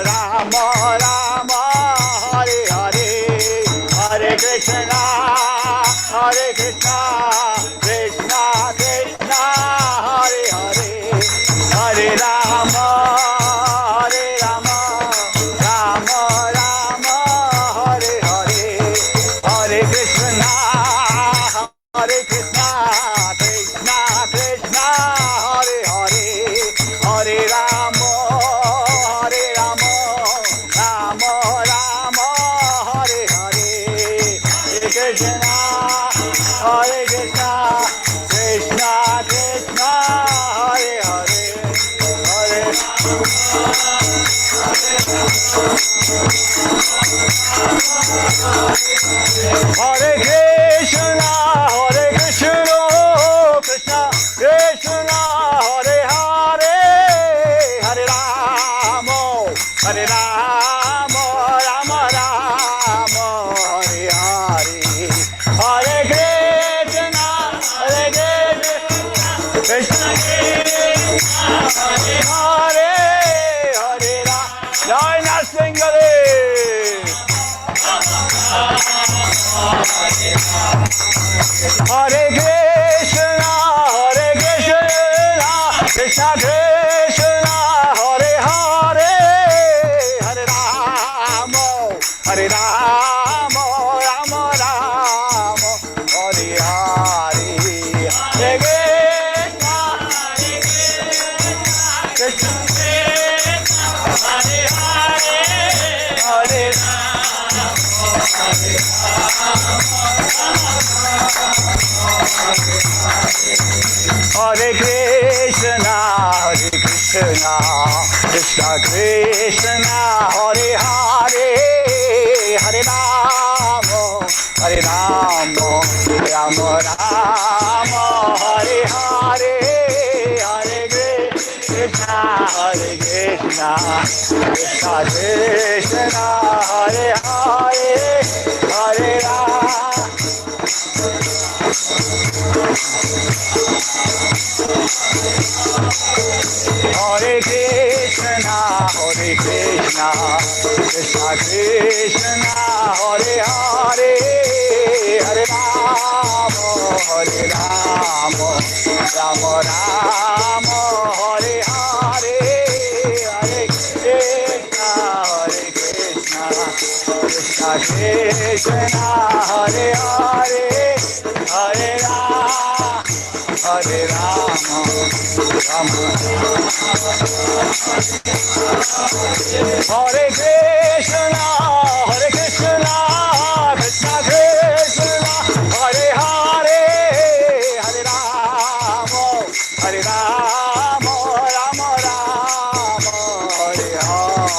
Rama Rama, Hare Hare, Hare Krishna, Krishna Krishna, Hare Hare, Hare Rama, Rama Rama, Hare Hare, Hare Krishna, Krishna Krishna, Hare Hare, Hare Rama, Rama Rama, Hare Hare, Hare Krishna, Krishna Krishna, Hare Hare, Hare Hare Krishna, Krishna Krishna, Hare Hare, Hare Rama, Rama Rama, Hare Hare, Hare Krishna, Krishna Hare Hare, Hare Rama, Jai Nrsimhadev. Hare Krishna, Krishna Krishna, Hare Hare, Hare Rama, Rama Rama, Hare Hare, Hare Krishna, Krishna Hare Hare, Hare Hare Krishna, Krishna Krishna, Hare Hare, Hare Rama, Hare Rama, Rama Rama, Hare Hare, Hare Krishna, Hare Krishna, Krishna Krishna, Hare Hare, Hare Rama. Hare Krishna, Krishna Krishna, Hare Hare, Hare Rama, Rama Rama, Hare Hare,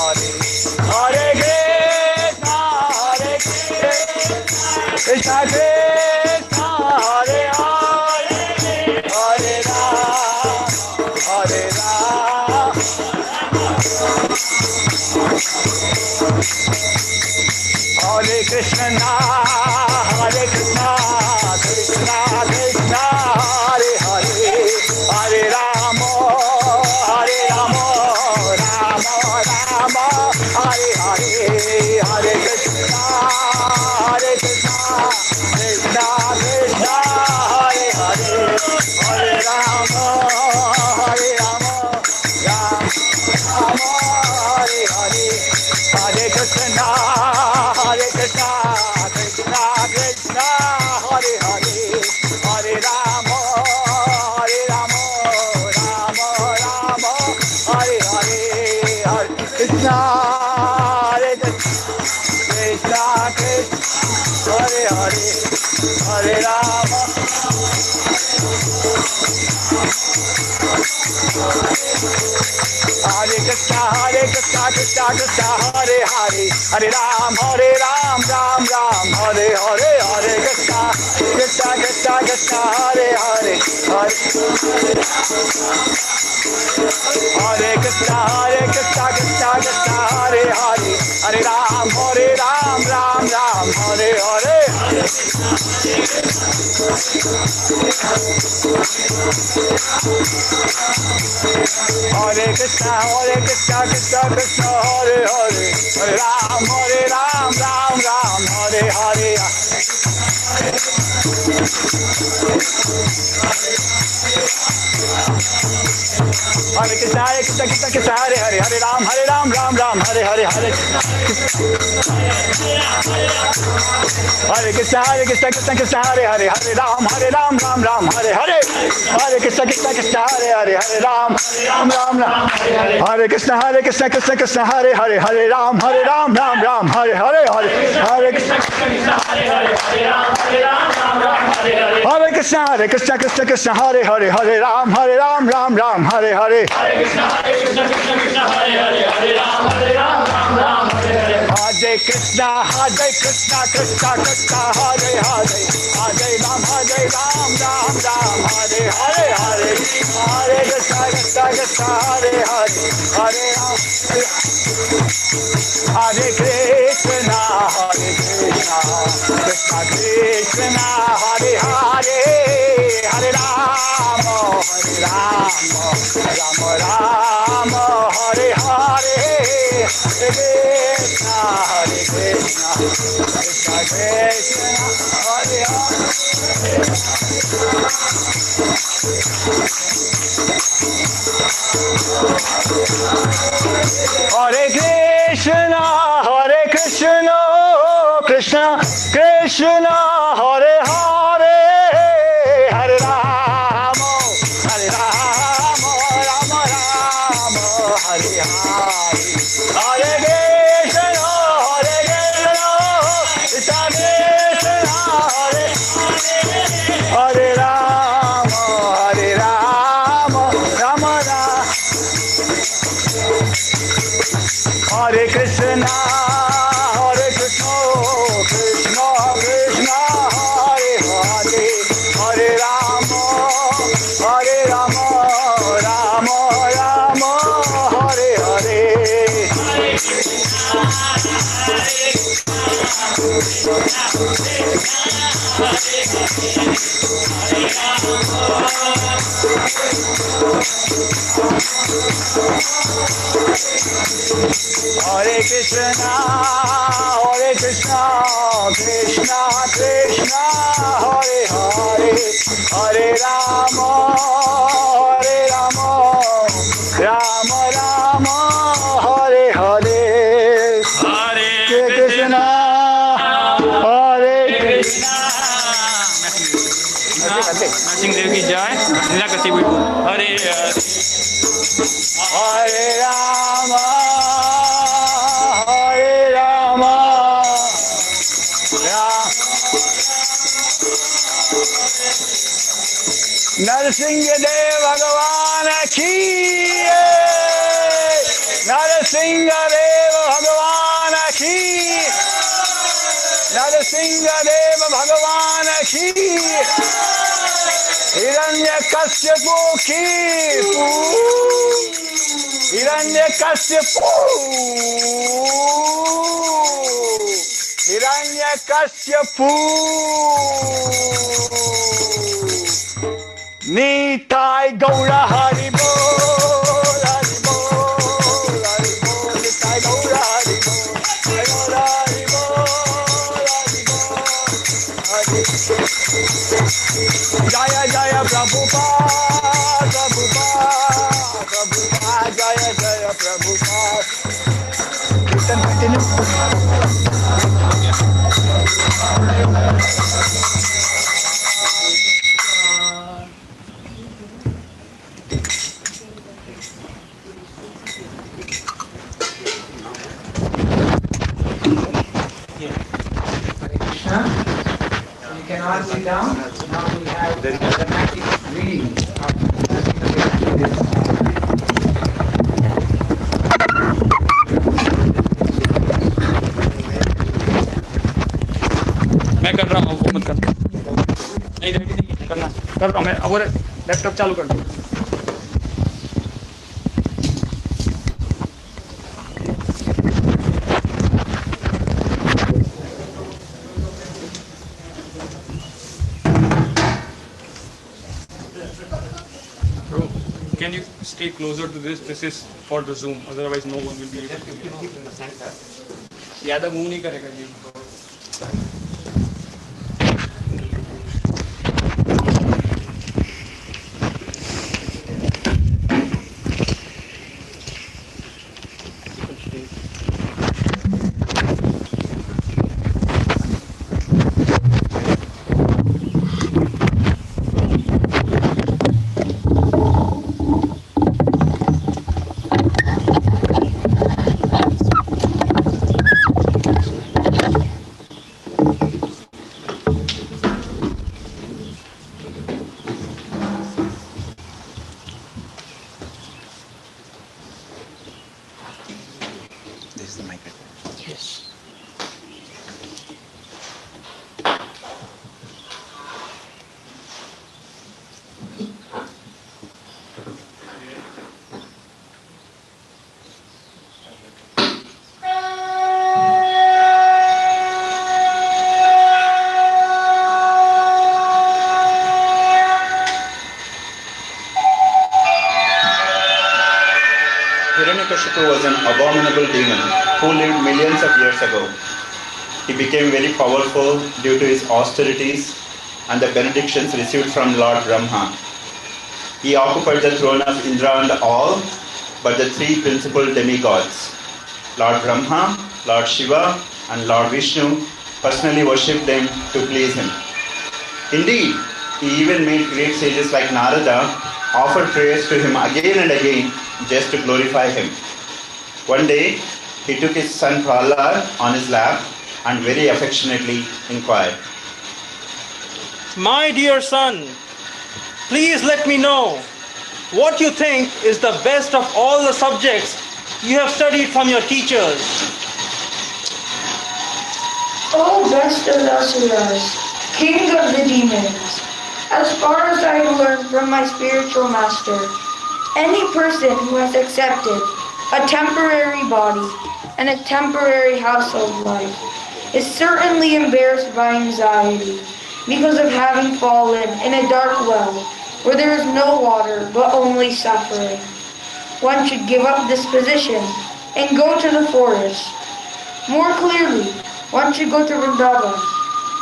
Hare Krishna, Krishna Krishna, Hare Hare, Hare Rama, Hare Rama, Rama Hare Krishna, Krishna Krishna, Hare Hare, Hare Rama, Hare Rama, Rama Rama, Hare Hare, Hare Krishna, Krishna Krishna, Hare Hare, Hare Rama, Hare Rama. Hare Krishna, Krishna Krishna, Hare Hare, Hare Rama, Rama Rama, Hare Hare, Hare Krishna, Krishna Krishna, Hare Hare, Hare Rama, Rama Rama, Hare Hare, Hare Krishna, Krishna Krishna, Hare Hare, Hare Rama, Rama Rama, Hare Hare, Hare Krishna, Krishna Krishna, Hare Hare, Hare Rama. Hare Krishna, Krishna Krishna, Hare Hare, Hare Ram, Ram Ram, Hare Hare, Hare Krishna, Krishna Krishna, Hare Hare, Hare Krishna, Krishna Krishna, Hare Hare, Hare Ram, Ram Ram, Hare Hare. Hare Krishna, Krishna Krishna, Hare Hare, Hare Ram, Ram Ram, Hare Hare. Hare Krishna, Krishna Hare Hare, Hare Ram, Ram Ram, Hare Hare, Hare Krishna, Krishna Hare Hare, Hare Ram, Ram Ram, Hare Hare, Hare Krishna, Krishna Hare Hare, Hare Ram, Ram Ram, Hare Krishna, Krishna Hare Hare, Hare Ram, Ram Ram, Hare Hare, Hare Krishna, Hare Krishna, Krishna Hare Hare, Hare Ram, Ram Ram, Hare Hare, Hare Krishna, Krishna Hare Hare, Hare Ram, Ram Ram, Hare Hare, Hare Krishna, Krishna Hare Hare, Hare Ram, Ram Ram, Hare Hare, Hare Krishna, Krishna Hare Hare, Hare Ram, Hare Krishna, Krishna Krishna, Hare Hare, Hare Ram, Ram Ram, Hare Hare, Hare Krishna, Krishna Krishna, Hare Hare. Hare Krishna, Krishna Krishna, Hare Hare, Hare Rama, Rama Rama, Hare Hare, Hare Krishna, Krishna Krishna, Hare Rama, Rama Rama, Hare Krishna, Krishna Hare Krishna, Krishna Krishna, Hare Hare, Hare Rama, Rama Rama, Hare Hare. Hare Krishna, Hare Krishna. Narasimhadeva की जय नीलाकसी हरे Hare Rama, Nrsimhadev Bhagavan ki Nrsimhadev Bhagavan ki Nrsimhadev Bhagavan ki Hiranyakashipu ki Hiranyakashipu Nitai Gaura Hari Bol, Hari Bol, Hari Bol, Nitai Gaura Hari Bol, Hari Bol, Hari Bol, Hari Bol. Jaya Jaya Prabhupada, Prabhupada, Prabhupada, Jaya Jaya Prabhupada. Kirtan continue. You can all sit down. Now we have the dramatic reading of Nrsimhadev. मैं कर रहा हूँ वो मत कर नहीं करना कर रहा हूँ मैं अब लैपटॉप चालू कर दूँ Can you stay closer to this? This is for the Zoom. Otherwise, no one will be able to. ज़्यादा मूव नहीं करेगा ये. Hiranyakashipu was an abominable demon who lived millions of years ago. He became very powerful due to his austerities and the benedictions received from Lord Brahma. He occupied the throne of Indra and all but the three principal demigods. Lord Brahma, Lord Shiva and Lord Vishnu personally worshipped him to please him. Indeed, he even made great sages like Narada offer prayers to him again and again just to glorify him. One day, he took his son Prahlad on his lap and very affectionately inquired, "My dear son, please let me know what you think is the best of all the subjects you have studied from your teachers." O best of Asuras, king of the demons, as far as I have learned from my spiritual master, any person who has accepted a temporary body and a temporary household life is certainly embarrassed by anxiety because of having fallen in a dark well where there is no water but only suffering. One should give up this position and go to the forest. More clearly, one should go to Vrindavan,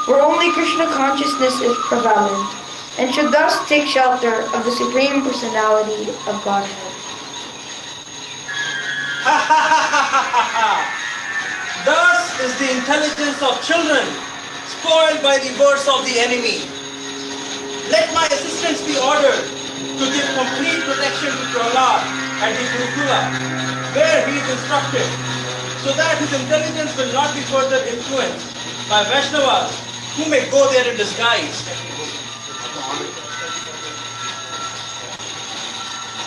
where only Krishna consciousness is prevalent, and should thus take shelter of the Supreme Personality of Godhead. Thus is the intelligence of children spoiled by the words of the enemy. Let my assistants be ordered to give complete protection to Prahlad at the Gurukula, where he is instructed, so that his intelligence will not be further influenced by Vaishnavas who may go there in disguise.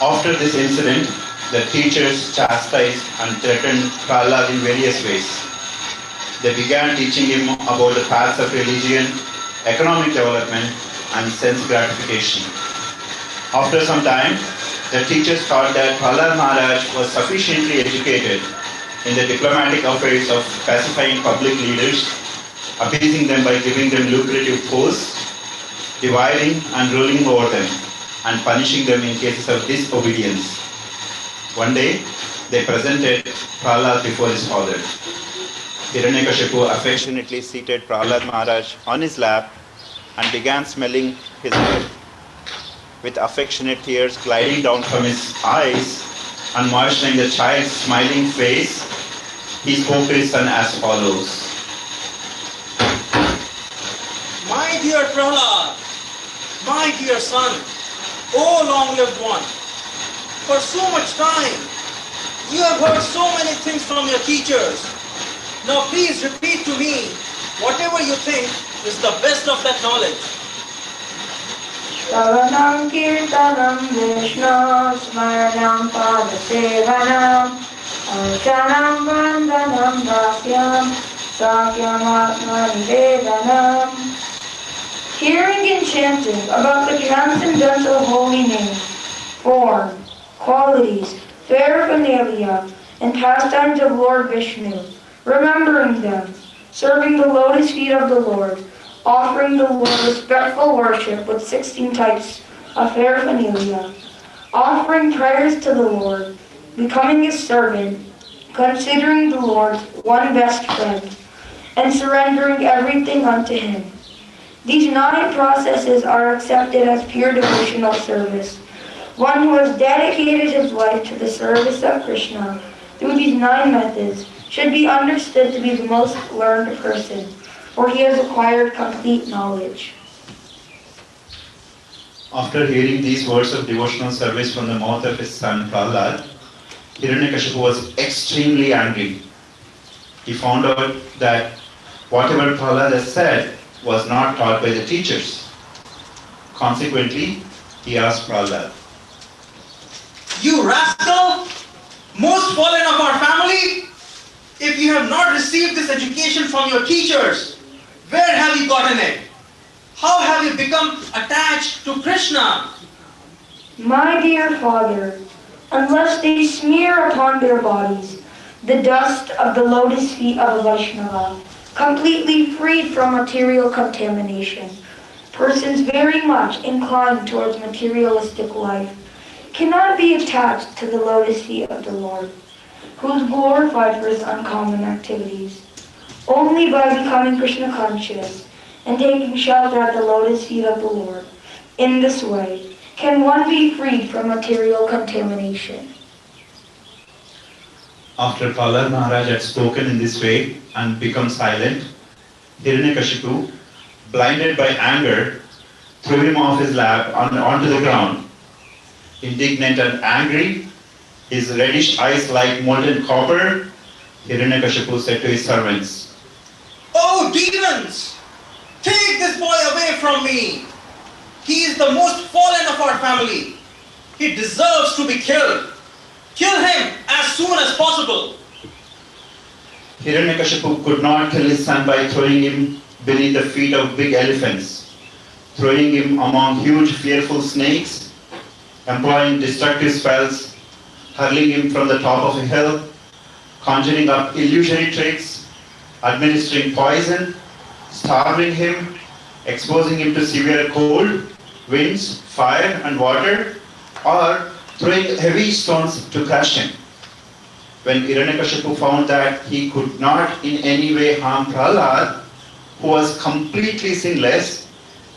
After this incident, the teachers chastised and threatened Prahlad in various ways. They began teaching him about the paths of religion, economic development, and sense gratification. After some time, the teachers thought that Prahlad Maharaj was sufficiently educated in the diplomatic affairs of pacifying public leaders, appeasing them by giving them lucrative posts, dividing and ruling over them, and punishing them in cases of disobedience. One day, they presented Prahlad before his father. Hiranyakashipu affectionately seated Prahlad Maharaj on his lap and began smelling his head. With affectionate tears gliding down from his eyes and moistening the child's smiling face, he spoke to his son as follows. My dear Prahlad, my dear son, O long-lived one, for so much time, you have heard so many things from your teachers. Now please repeat to me whatever you think is the best of that knowledge. Shravanam kirtanam Vishnu smaranam padasevanam archanam vandanam bhasyam sakyam atmanivedanam. Hearing and chanting about the transcendental holy name, form, qualities, paraphernalia, and pastimes of Lord Vishnu, remembering them, serving the lotus feet of the Lord, offering the Lord respectful worship with 16 types of paraphernalia, offering prayers to the Lord, becoming his servant, considering the Lord one best friend, and surrendering everything unto him. These 9 processes are accepted as pure devotional service. One who has dedicated his life to the service of Krishna through these 9 methods should be understood to be the most learned person, for he has acquired complete knowledge. After hearing these words of devotional service from the mouth of his son Prahlad, Hiranyakashipu was extremely angry. He found out that whatever Prahlad has said was not taught by the teachers. Consequently, he asked Prahlad, You rascal! Most fallen of our family! If you have not received this education from your teachers, where have you gotten it? How have you become attached to Krishna? My dear father, unless they smear upon their bodies the dust of the lotus feet of a Vaishnava, completely freed from material contamination, persons very much inclined towards materialistic life cannot be attached to the lotus feet of the Lord, who is glorified for his uncommon activities. Only by becoming Krishna conscious and taking shelter at the lotus feet of the Lord, in this way, can one be freed from material contamination. After Prahlad Maharaj had spoken in this way and become silent, Hiranyakashipu, blinded by anger, threw him off his lap onto the ground. Indignant and angry, his reddish eyes like molten copper, Hiranyakashipu said to his servants, Oh demons! Take this boy away from me! He is the most fallen of our family. He deserves to be killed. Kill him as soon as possible. Hiranyakashipu could not kill his son by throwing him beneath the feet of big elephants, throwing him among huge fearful snakes, employing destructive spells, hurling him from the top of a hill, conjuring up illusory tricks, administering poison, starving him, exposing him to severe cold, winds, fire and water, or throwing heavy stones to crush him. When Hiranyakashipu found that he could not in any way harm Prahlad, who was completely sinless,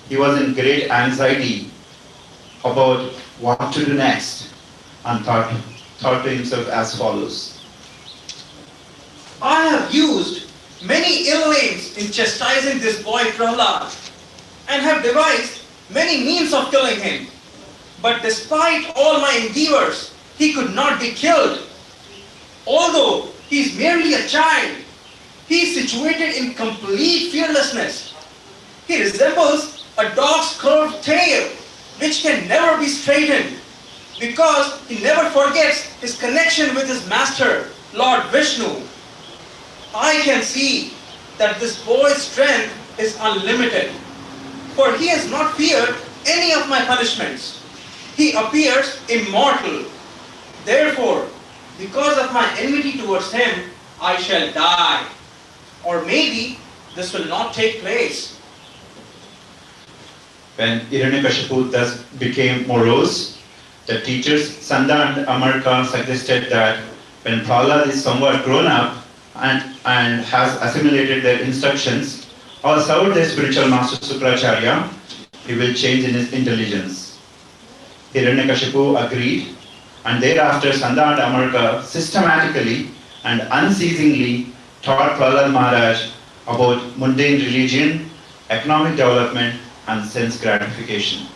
he was in great anxiety about what to do next and thought to himself as follows. I have used many ill names in chastising this boy Prahlad and have devised many means of killing him. But despite all my endeavors, he could not be killed. Although he is merely a child, he is situated in complete fearlessness. He resembles a dog's curved tail, which can never be straightened, because he never forgets his connection with his master, Lord Vishnu. I can see that this boy's strength is unlimited, for he has not feared any of my punishments. He appears immortal. Therefore, because of my enmity towards him, I shall die. Or maybe this will not take place. When Hiranyakashipu thus became morose, the teachers Sanda and Amarka suggested that when Prahlad is somewhat grown up and has assimilated their instructions or served their spiritual master Sukracharya, he will change in his intelligence. Hiranyakashipu agreed, and thereafter Sanda and Amarka systematically and unceasingly taught Prahlad Maharaj about mundane religion, economic development and sense gratification.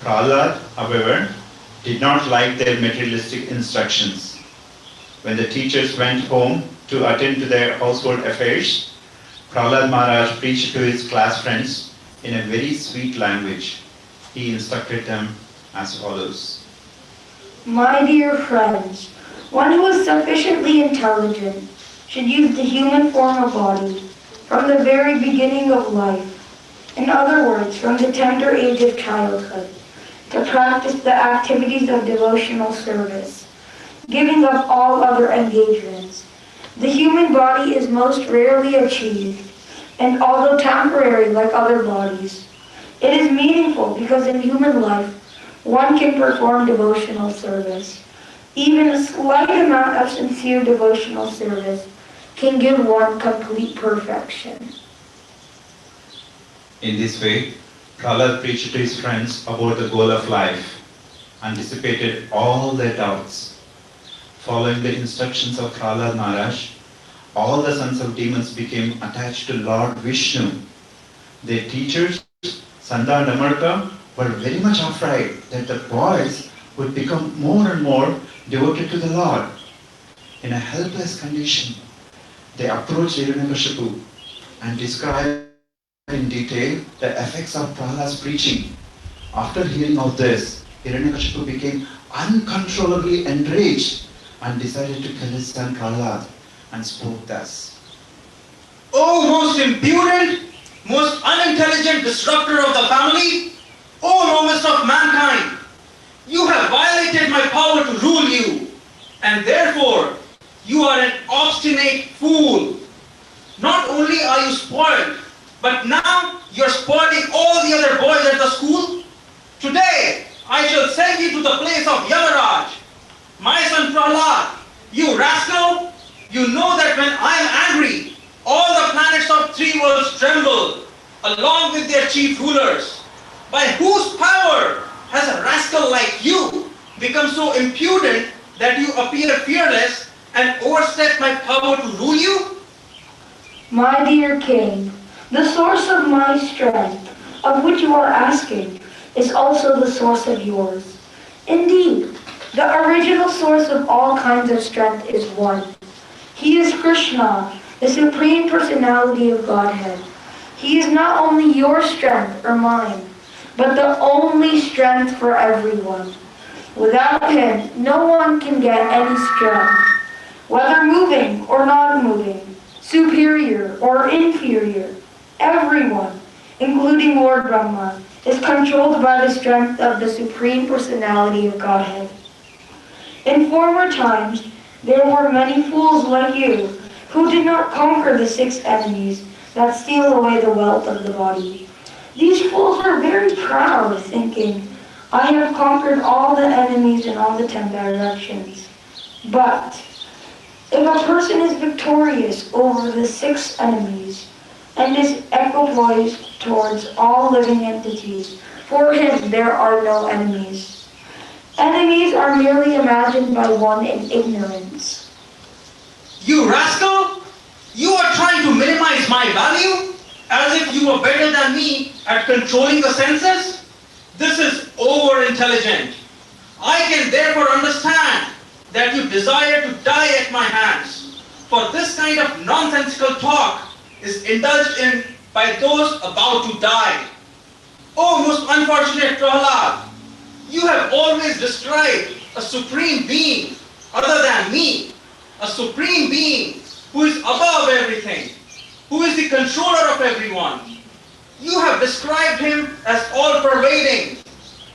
Prahlad, however, did not like their materialistic instructions. When the teachers went home to attend to their household affairs, Prahlad Maharaj preached to his class friends in a very sweet language. He instructed them as follows. My dear friends, one who is sufficiently intelligent should use the human form of body from the very beginning of life. In other words, from the tender age of childhood, to practice the activities of devotional service, giving up all other engagements. The human body is most rarely achieved, and although temporary like other bodies, it is meaningful because in human life, one can perform devotional service. Even a slight amount of sincere devotional service can give one complete perfection. In this way, Prahlad preached to his friends about the goal of life and dissipated all their doubts. Following the instructions of Prahlad Maharaj, all the sons of demons became attached to Lord Vishnu. Their teachers, Sanda and Amarka, were very much afraid that the boys would become more and more devoted to the Lord. In a helpless condition, they approached Hiranyakashipu and described in detail the effects of Prahlad's preaching. After hearing of this, Hiranyakashipu became uncontrollably enraged and decided to kill his son Prahlad and spoke thus. O most impudent, most unintelligent disruptor of the family, O lowest of mankind, you have violated my power to rule you, and therefore you are an obstinate fool. Not only are you spoiled, but now you are spoiling all the other boys at the school. Today I shall send you to the place of Yamaraj. My son Prahlad, you rascal, you know that when I am angry, all the planets of three worlds tremble, along with their chief rulers. By whose power has a rascal like you become so impudent that you appear fearless and overstep my power to rule you? My dear king, the source of my strength, of which you are asking, is also the source of yours. Indeed, the original source of all kinds of strength is one. He is Krishna, the Supreme Personality of Godhead. He is not only your strength or mine, but the only strength for everyone. Without him, no one can get any strength, whether moving or not moving, superior or inferior. Everyone, including Lord Brahma, is controlled by the strength of the Supreme Personality of Godhead. In former times, there were many fools like you who did not conquer the 6 enemies that steal away the wealth of the body. These fools are very proud, thinking, I have conquered all the enemies in all the 10 directions. But if a person is victorious over the 6 enemies and is equipoised towards all living entities, for him there are no enemies. Enemies are merely imagined by one in ignorance. You rascal! You are trying to minimize my value as if you were better than me at controlling the senses? This is over-intelligent. I can therefore understand that you desire to die at my hands. For this kind of nonsensical talk is indulged in by those about to die. Oh, most unfortunate Prahlad, you have always described a supreme being other than me, a supreme being who is above everything, who is the controller of everyone. You have described him as all-pervading.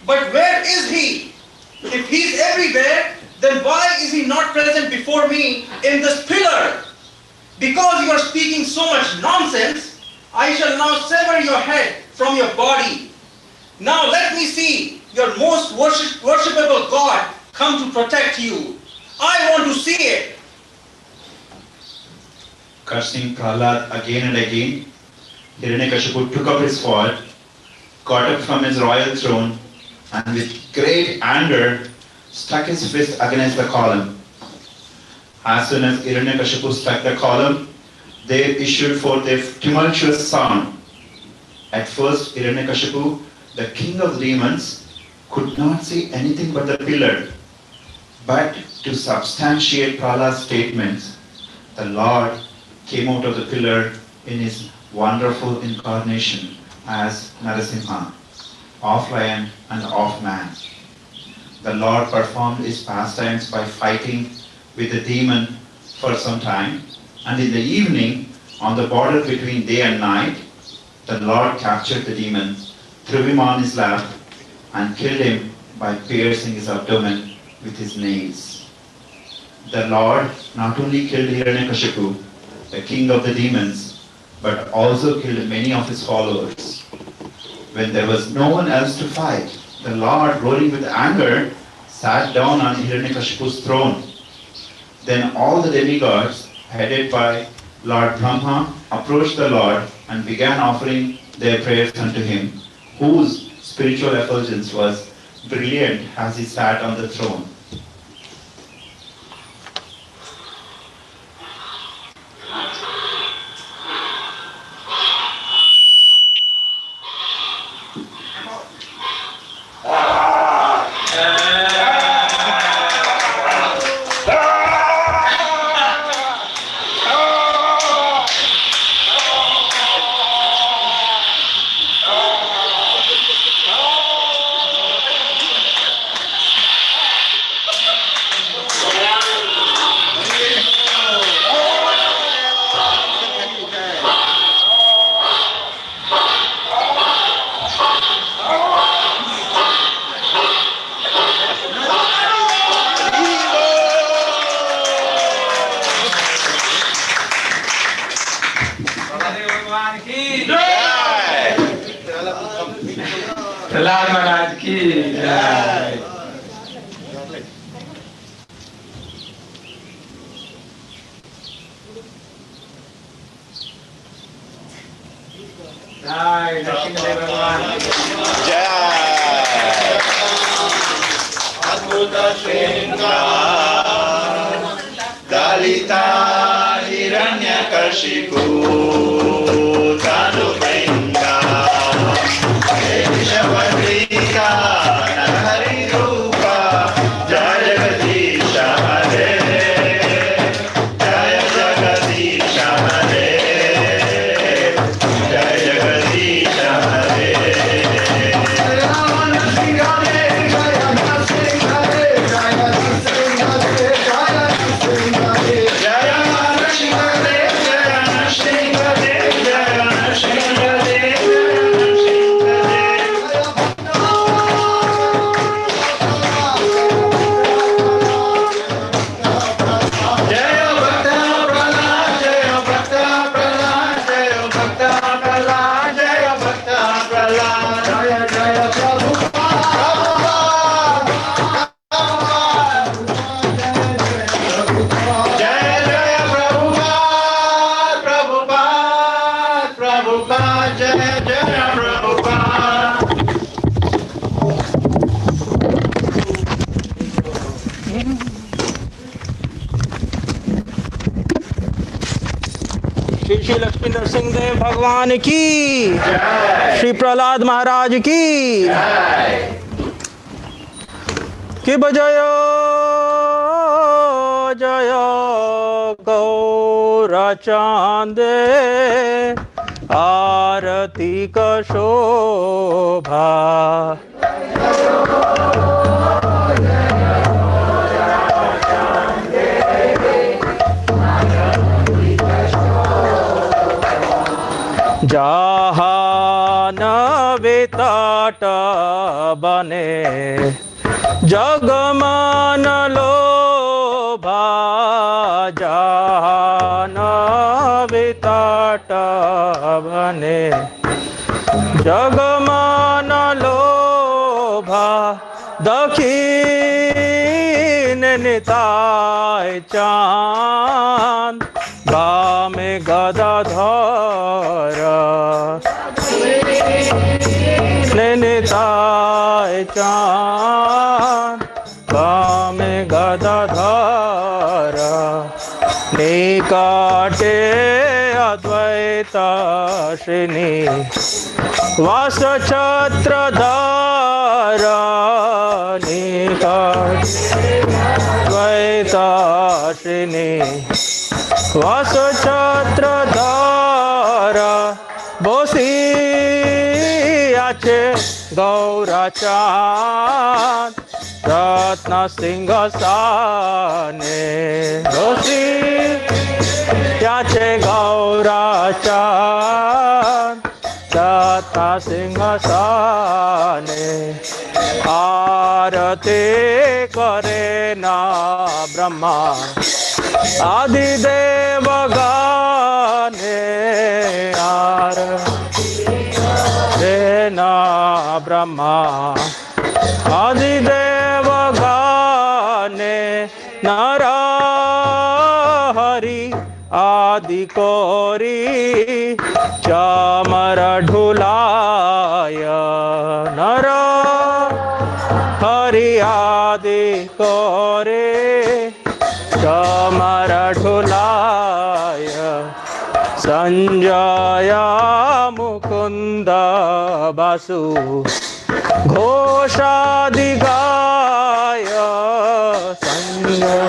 But where is he? If he is everywhere, then why is he not present before me in this pillar? Because you are speaking so much nonsense, I shall now sever your head from your body. Now let me see your most worshipable God come to protect you. I want to see it. Cursing Prahlad again and again, Hiranyakashipu took up his sword, got up from his royal throne, and with great anger struck his fist against the column. As soon as Hiranyakashipu struck the column, there issued forth a tumultuous sound. At first, Hiranyakashipu, the king of the demons, could not see anything but the pillar. But to substantiate Prahlad's statements, the Lord came out of the pillar in his wonderful incarnation as Nrsimha, of lion and of man. The Lord performed his pastimes by fighting with the demon for some time, and in the evening, on the border between day and night, the Lord captured the demon, threw him on his lap, and killed him by piercing his abdomen with his nails. The Lord not only killed Hiranyakashipu, the king of the demons, but also killed many of his followers. When there was no one else to fight, the Lord, roaring with anger, sat down on Hiranyakashipu's throne. Then all the demigods, headed by Lord Brahma, approached the Lord and began offering their prayers unto him, whose spiritual effulgence was brilliant as he sat on the throne. Prahlad महाराज की जय। जय नरसिंहदेव भगवान जय। अद्भुत श्रृंगार दलिता हिरण्यकशिपु तनुभृंगा देशवद्रीका नरहरि रूपा जय जगदीश हरे जय जगदीश हरे जय जगदीश हरे जय नरसिंहदेव जय नरसिंहदेव जय श्री लक्ष्मी नरसिंहदेव भगवान की, श्री प्रहलाद महाराज की, कि बजय जय गौरचांदे आरती का शोभा। जहान विताट बने जगमान लोभा, जहान विताट बने जगमान लोभा, दक्षिण निताय चांद बामे गदाधर, निताय चांद बामे गदाधर, निकटे अद्वैत श्रीनि वास छत्रधर, निकटे अद्वैत श्रीनि वास छत्रधर, बसियाछे गौरचांद रत्न सिंहासने, बसियाछे गौरचांद रत्न सिंहासने, आरती करे ना ब्रह्मा आदिदेव गाने, आरती ना ब्रह्मा आदिदेव गाने, नर हरि आदि कोरी चामर ढुलाय, नर हरि आदि कोरे चामर ढुलाय, संजय मुकुंद बासु घोषादि गाय, संजय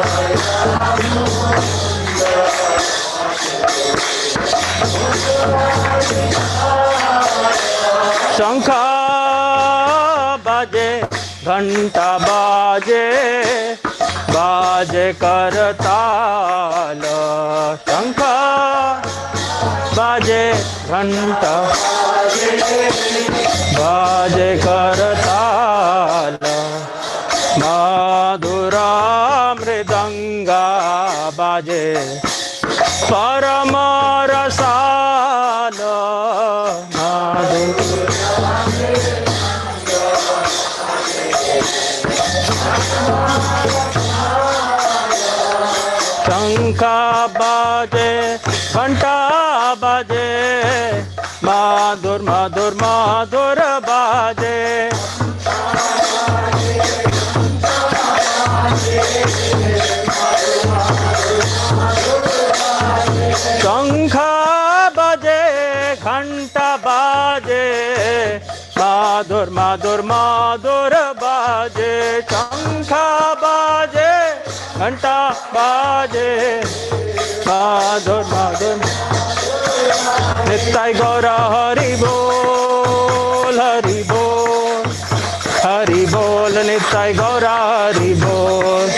शंखा बाजे घंटा बाजे, बाजे करताल, शंखा बाजे घंटा बाजे करताल, मधुरा मृदंगा बाजे परम रसाल, शंखा बाजे घंटा बाजे, माधुर माधुर माधुर बाजे, शंखा बाजे घंटा बाजे, माधुर माधुर माधुर बाजे, शंखा बाजे घंटा बाजे, माधुर माधुर। नित्य गौर हरि बोल, हरि बोल, हरि बोल, नित्य गौर हरि बोल।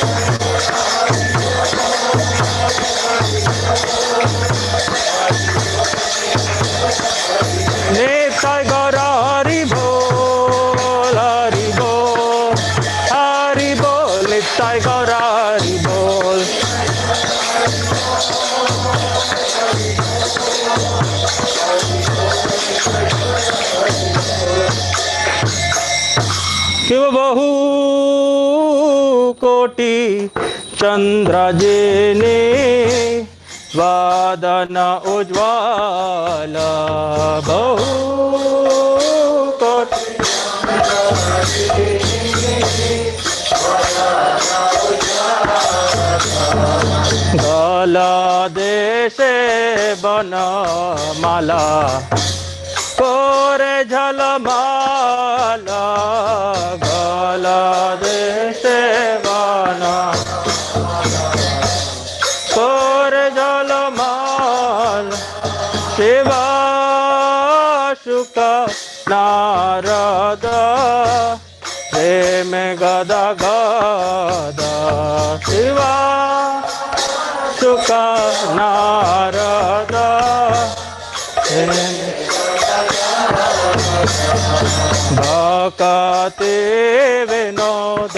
नित्य गौर हरि बोल, हरि बोल, हरि बोल, नित्य गौर हरि बोल। शिव बहु कोटि चंद्र जिने वादन उज्ज्वल बहु कोटि गला देशे बनमाला कोरे झलमाला गला देशे बना कोरे झलमाल शिवा शुक नारद प्रेम गदा गदा शिवा शुक नारद भक्ति विनोद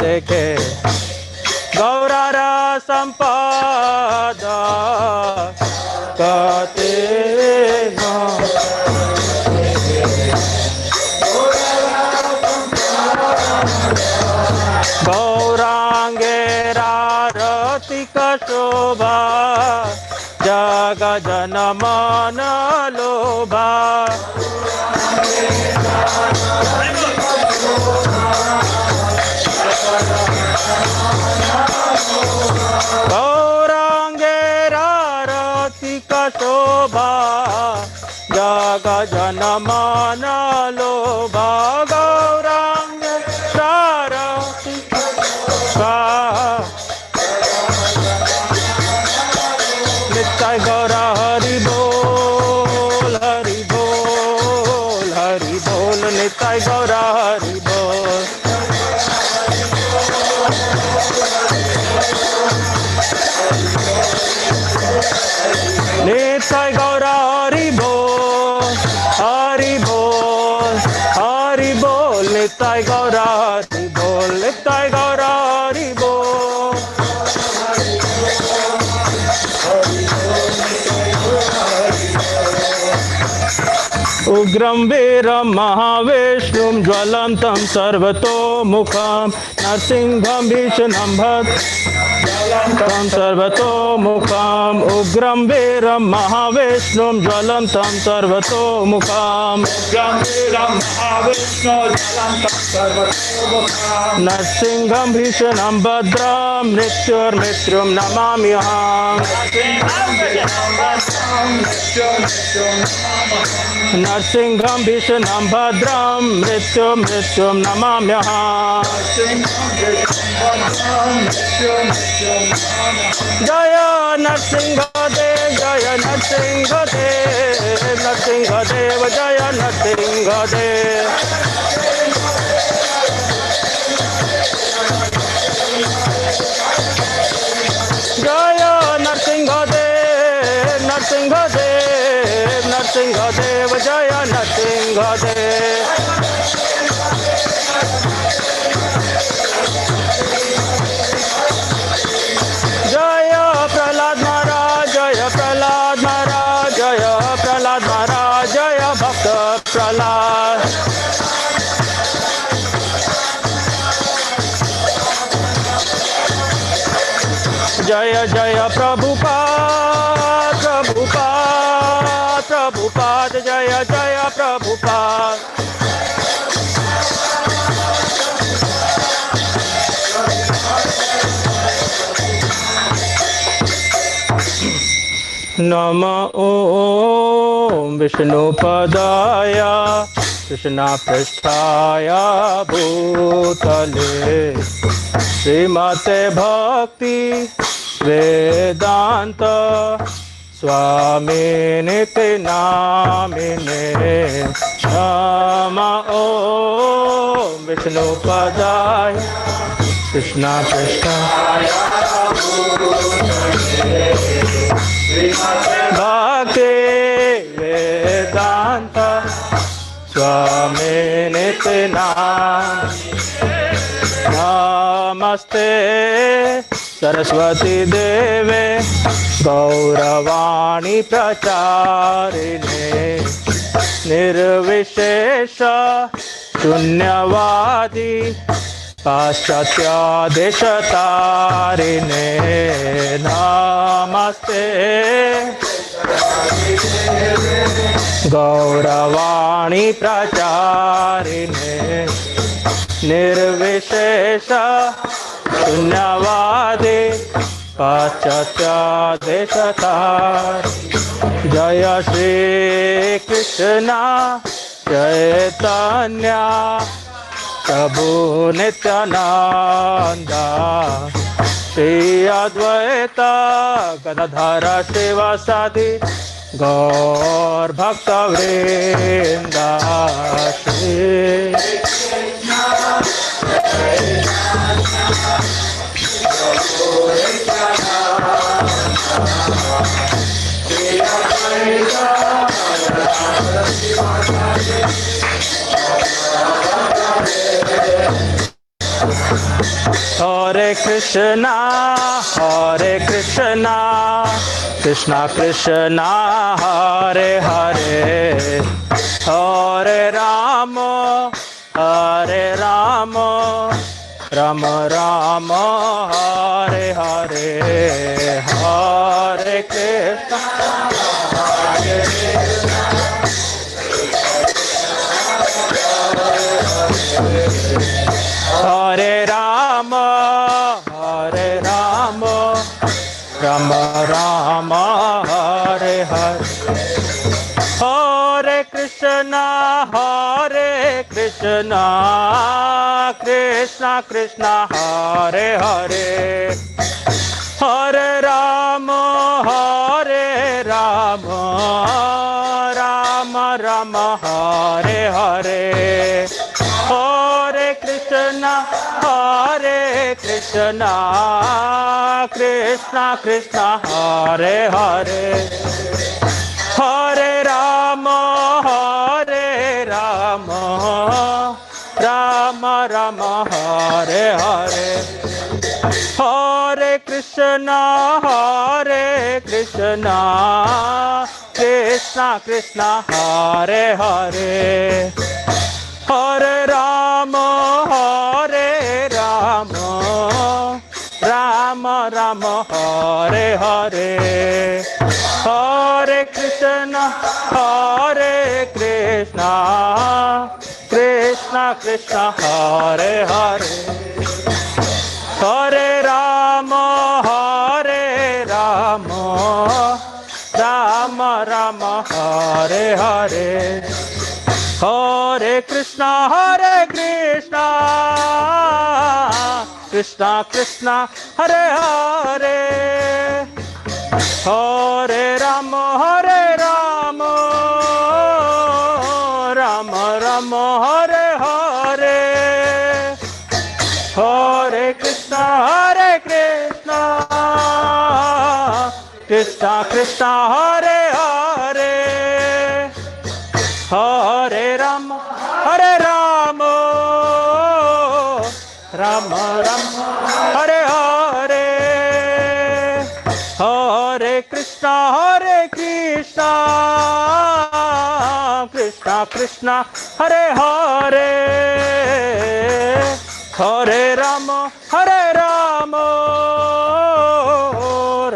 देखे गौरार संपद कते गौरांगेरा रतिक शोभा जग जन मन लोभा गौरांगेरा रतिक शोभा जग जन मन लोभा गौरांगेरा रतिक नित्य गौरा हरि बोल नित्य गौरा हरि बोल नित्य गौरा हरि बोल हरि बोल हरि बोल नित्य गौरा हरि बोल नित्य गौरा हरि बोल उग्रं वीरं महाविष्णुं ज्वलन्तं सर्वतोमुखं नरसिंहं भीषणं भद्रं सर्वतोमुखम् उग्रं वीरं महाविष्णुं ज्वलन्तं सर्वतोमुखं नरसिंहं भीषणं भद्रं मृत्युर्मृत्युं नमाम्यहम् नरसिंहं भीषणं भद्रं मृत्युं नमाम्यहम् जय नरसिंहदेव जय नरसिंहदेव नरसिंहदेव जय नरसिंहदेव जय नरसिंहदेव नरसिंहदेव नरसिंहदेव जय नरसिंहदेव जय प्रहलाद महाराज जय प्रहलाद महाराज जय प्रहलाद महाराज जय भक्त प्रहलाद जय जय प्रभुपाद प्रभुपाद प्रभुपाद जय जय प्रभुपाद नम ओम विष्णुपदाय कृष्णपृष्ठाय भूतले श्रीमते भक्ति वेदांत स्वामिनिति नामिने नम ओम विष्णुपदाय कृष्णपृष्ठाय भक्ति वेदांत स्वामिनिति नमस्ते सरस्वती देवे गौरवाणी प्रचारिणे निर्विशेष शून्यवादी पाश्चात्य देश तारिणे नमस्ते गौरवाणी प्रचारिणे निर्विशेष शून्यवादी पाश्चात्य देश जय श्री कृष्ण चैतन्य प्रभु नित्यानंद श्री अद्वैत गदाधर शिवासादि गौर भक्त वृंद श्री हरे कृष्णा कृष्णा कृष्णा हरे हरे हरे राम राम राम हरे हरे हरे कृष्णा हरे Ram Ram Ram Hare Hare Hare Krishna Krishna Krishna Hare Hare Hare Ram Ram Ram Hare Hare Hare Krishna Krishna Krishna Hare Hare Hare Ram Ram Hare Hare Hare Krishna Krishna Krishna Hare Hare Hare Ram Ram Hare Hare Hare Krishna Krishna Krishna Hare Hare Hare Ram Ram Hare Hare Hare Krishna Krishna Krishna Hare Hare Hare Ram Ram Ram Hare Hare Hare Krishna Krishna Krishna Hare Hare Hare Ram Ram Ram Hare Hare Hare Krishna Krishna Krishna Hare Hare Hare Ram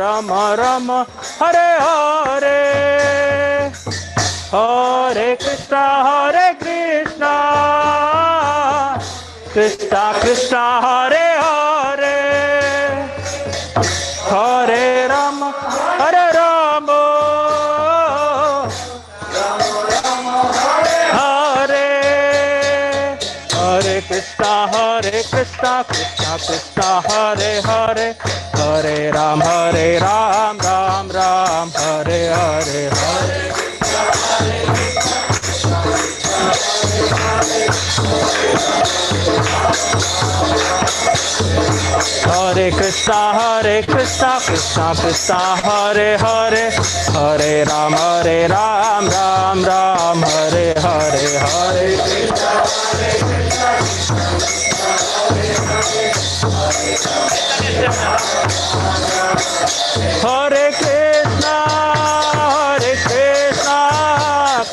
Ram Ram Hare Hare Hare Krishna Krishna Krishna Hare Hare Hare Ram Hare Hare Krishna Krishna Krishna Hare Hare Hare Ram Ram Ram Hare Hare Hare Krishna Krishna Krishna Hare Hare Hare Ram Ram Ram Hare Hare Hare Hare Krishna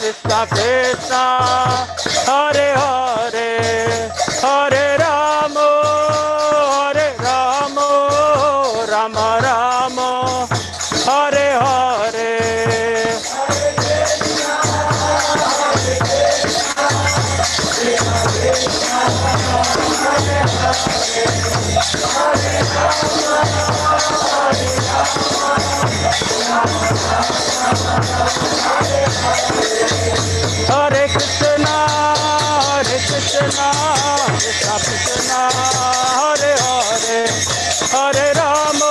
Krishna Krishna Hare Hare Hare Krishna, Krishna Krishna, Hare Hare, Hare Rama,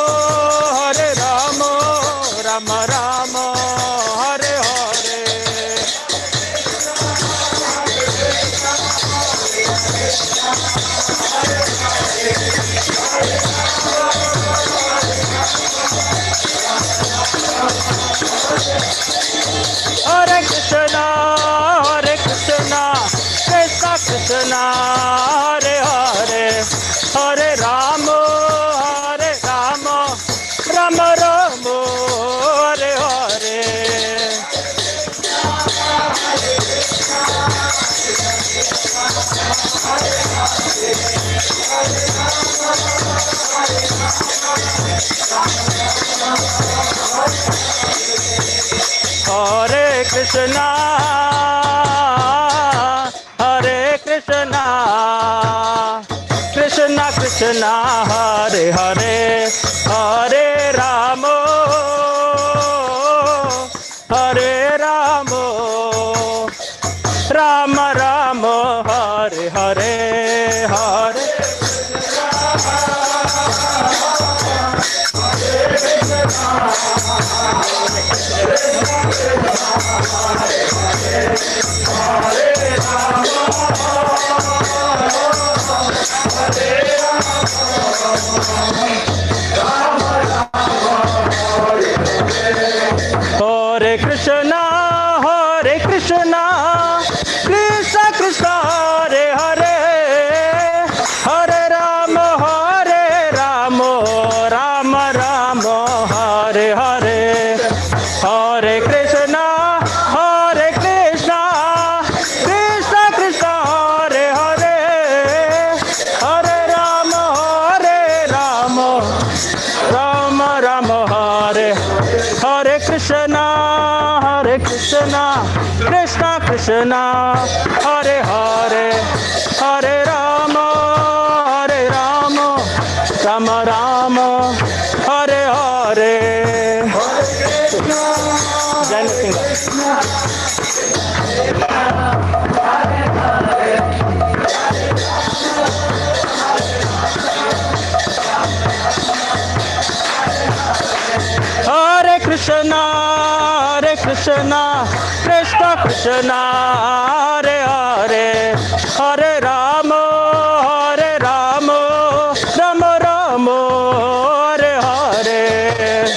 Rama Rama, Hare Hare. Hare Krishna, Krishna Krishna, Hare Hare, Hare Rama, Rama Rama, Hare Hare. Hare Krishna, Krishna Krishna, Hare Hare, Hare Rama, Rama Rama, Hare Hare, Hare. Hare Krishna, Krishna Krishna, Hare Hare, Hare Rama, Rama Rama, Hare Hare, Hare Krishna, Krishna Krishna, Hare Hare, Hare Rama, Rama Rama, Hare Hare Krishna, Krishna Krishna, Hare Hare, Hare Rama, Rama Rama, Hare Hare. Jai Nrsimha. Hare Krishna, Krishna Krishna, Hare Hare, Hare Rama, Rama Rama, Hare Hare.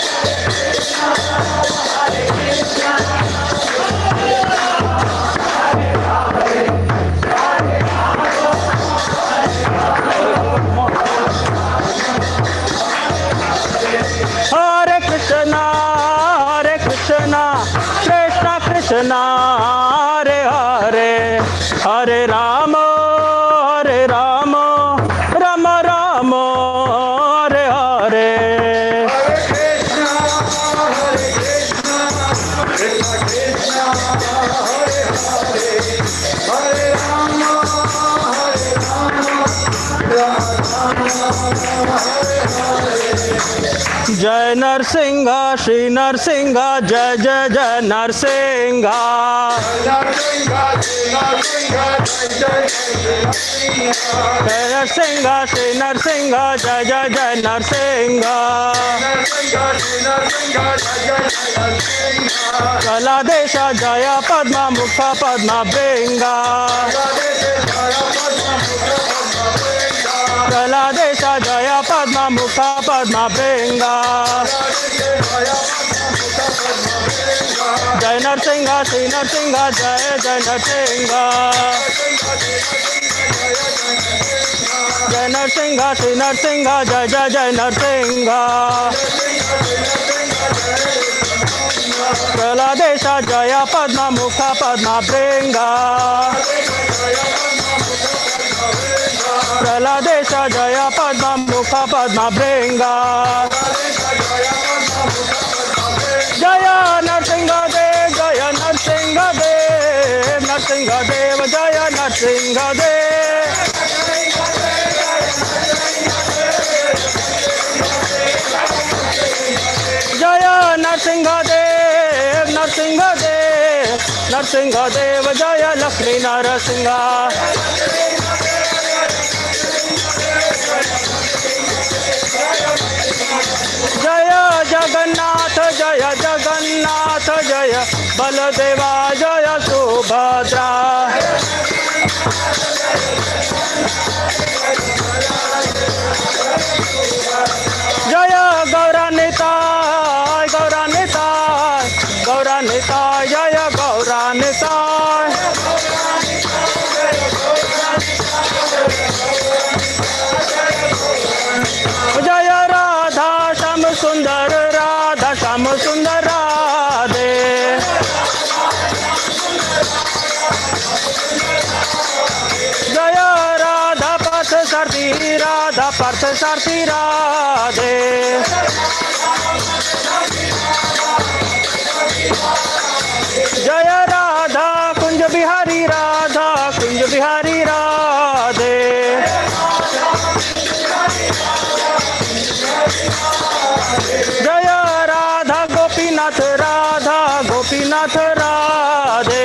Hare Krishna, Krishna Hare Hare, Hare Rama, Rama Rama, Hare Hare. Jai Nrsimha, Shri Nrsimha, Jai Jai Jai Nrsimha. Jai Nrsimha, Shri Nrsimha, Jai Jai Jai Nrsimha. Kaladesha Jaya Padma Mukha Padma Bringa. Kaladesha Jaya Padma Mukha Padma Bringa. Jai Nrsimha, Shri Nrsimha, Jai Jai Nrsimha. Jai Nrsimha, Shri Nrsimha, Jai Jai Jai Nrsimha. Kaladesha Jaya Padma Mukha Padma Bringa. Kaladesha Jaya Padma Mukha Padma Bringa. Jaya Nrsimhadev, Jaya Nrsimhadev. Nrsimhadev, Nrsimhadev, Jaya Nrsimhadev. Jaya Nrsimhadev, Nrsimhadev, Nrsimhadev, Jaya Lakshmi Narasimha. Jaya Jagannath, Jaya Jagannath, Jaya Baladeva, Jaya Subhadra. Jaya Gauranitai, Gauranitai, Gauranitai, Jaya Gauranitai. Jaya Radha Sham Sundar, Radha Sham Sundar Radhe. Jaya Radha Partha Sarthi, Radha Partha Sarthi Radhe. Jaya Radha Kunj Bihari, Radha Kunj Bihari Radhe. Jaya Radha Gopinath, Radha Gopinath Radhe.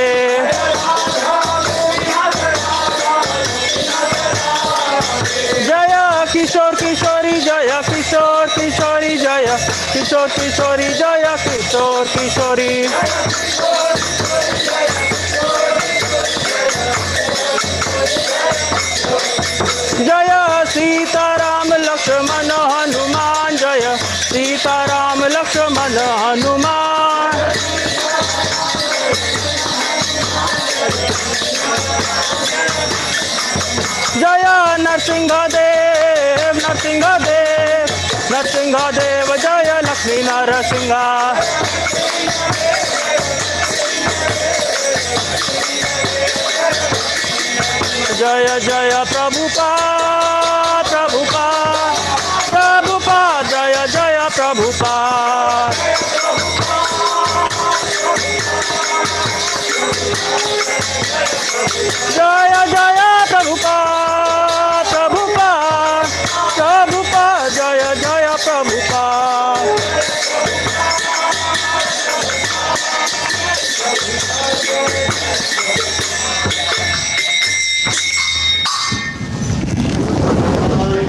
Jaya Kishore Kishori, Jaya Kishore Kishori, Jaya Kishore Kishori, Jaya Kishore Kishori. Jaya Sita Ram Lakshmana Hanuman, Jaya Sita Ram Lakshmana Hanuman. Jaya Nrsimhadev, Nrsimhadev, Nrsimhadev, Jaya Lakshmi Narasimha. Jaya Jaya Prabhupada, Prabhupada, Prabhupada, Jaya Jaya Prabhupada. Jaya Jaya Prabhupada, Prabhupada, Prabhupada, Jaya Jaya Prabhupada.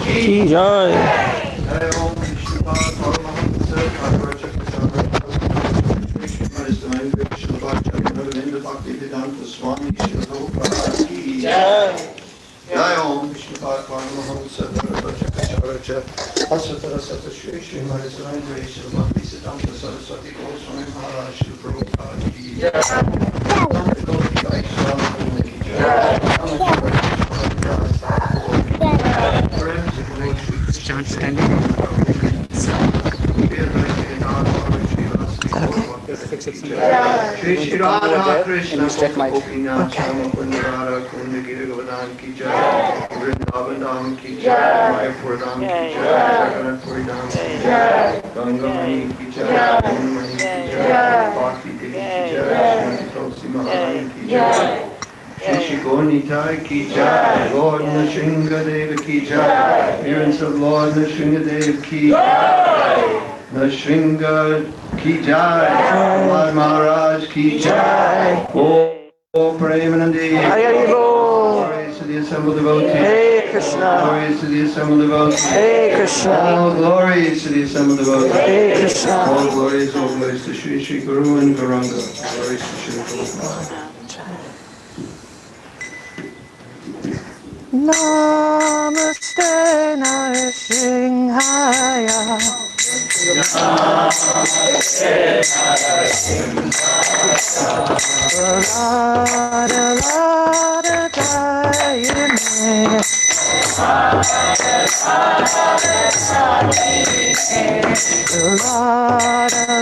Ki Jai. Jai Om Vishnu Paramahamsa Sarvachakacharya Asatara Sata Shri Shri Nrsimhadev Shri Bhakti Siddhanta Saraswati Goswami Maharaj Shri Prabhupada Ki Jai. Namaste Gopika Vaishnava Ki Shri Shri Radha Krishna Gopinath Shyamakunda Radha Kunda Girivardhan Ki Jai, Vrindavan Dham Ki Jai, Mayapur Dham Ki Jai, Jagannath Puri Dham Ki Jai, Ganga Mani Ki Jai, Mani Ki Jai, Bhakti Devi Ki Jai, Shri Tulsi Maharani Ki Jai, Shri Shri Gonitai Ki Jai, Lord Nrsimhadev Ki Jai, appearance of Lord Nrsimhadev Ki Jai, Nrsimha Ki Jai, Lord Maharaj Ki Jai, O Premanandi, glories to the assembled devotees, Hare Krishna, glories to the assembled devotees, Hare Krishna, all glories to the assembled devotees, Hare Krishna, all glories to Shri Shri Guru and Gauranga, glories to Shri Prabhupada. Namaste Nrsimhaya. Radha Radha Dayane. Radha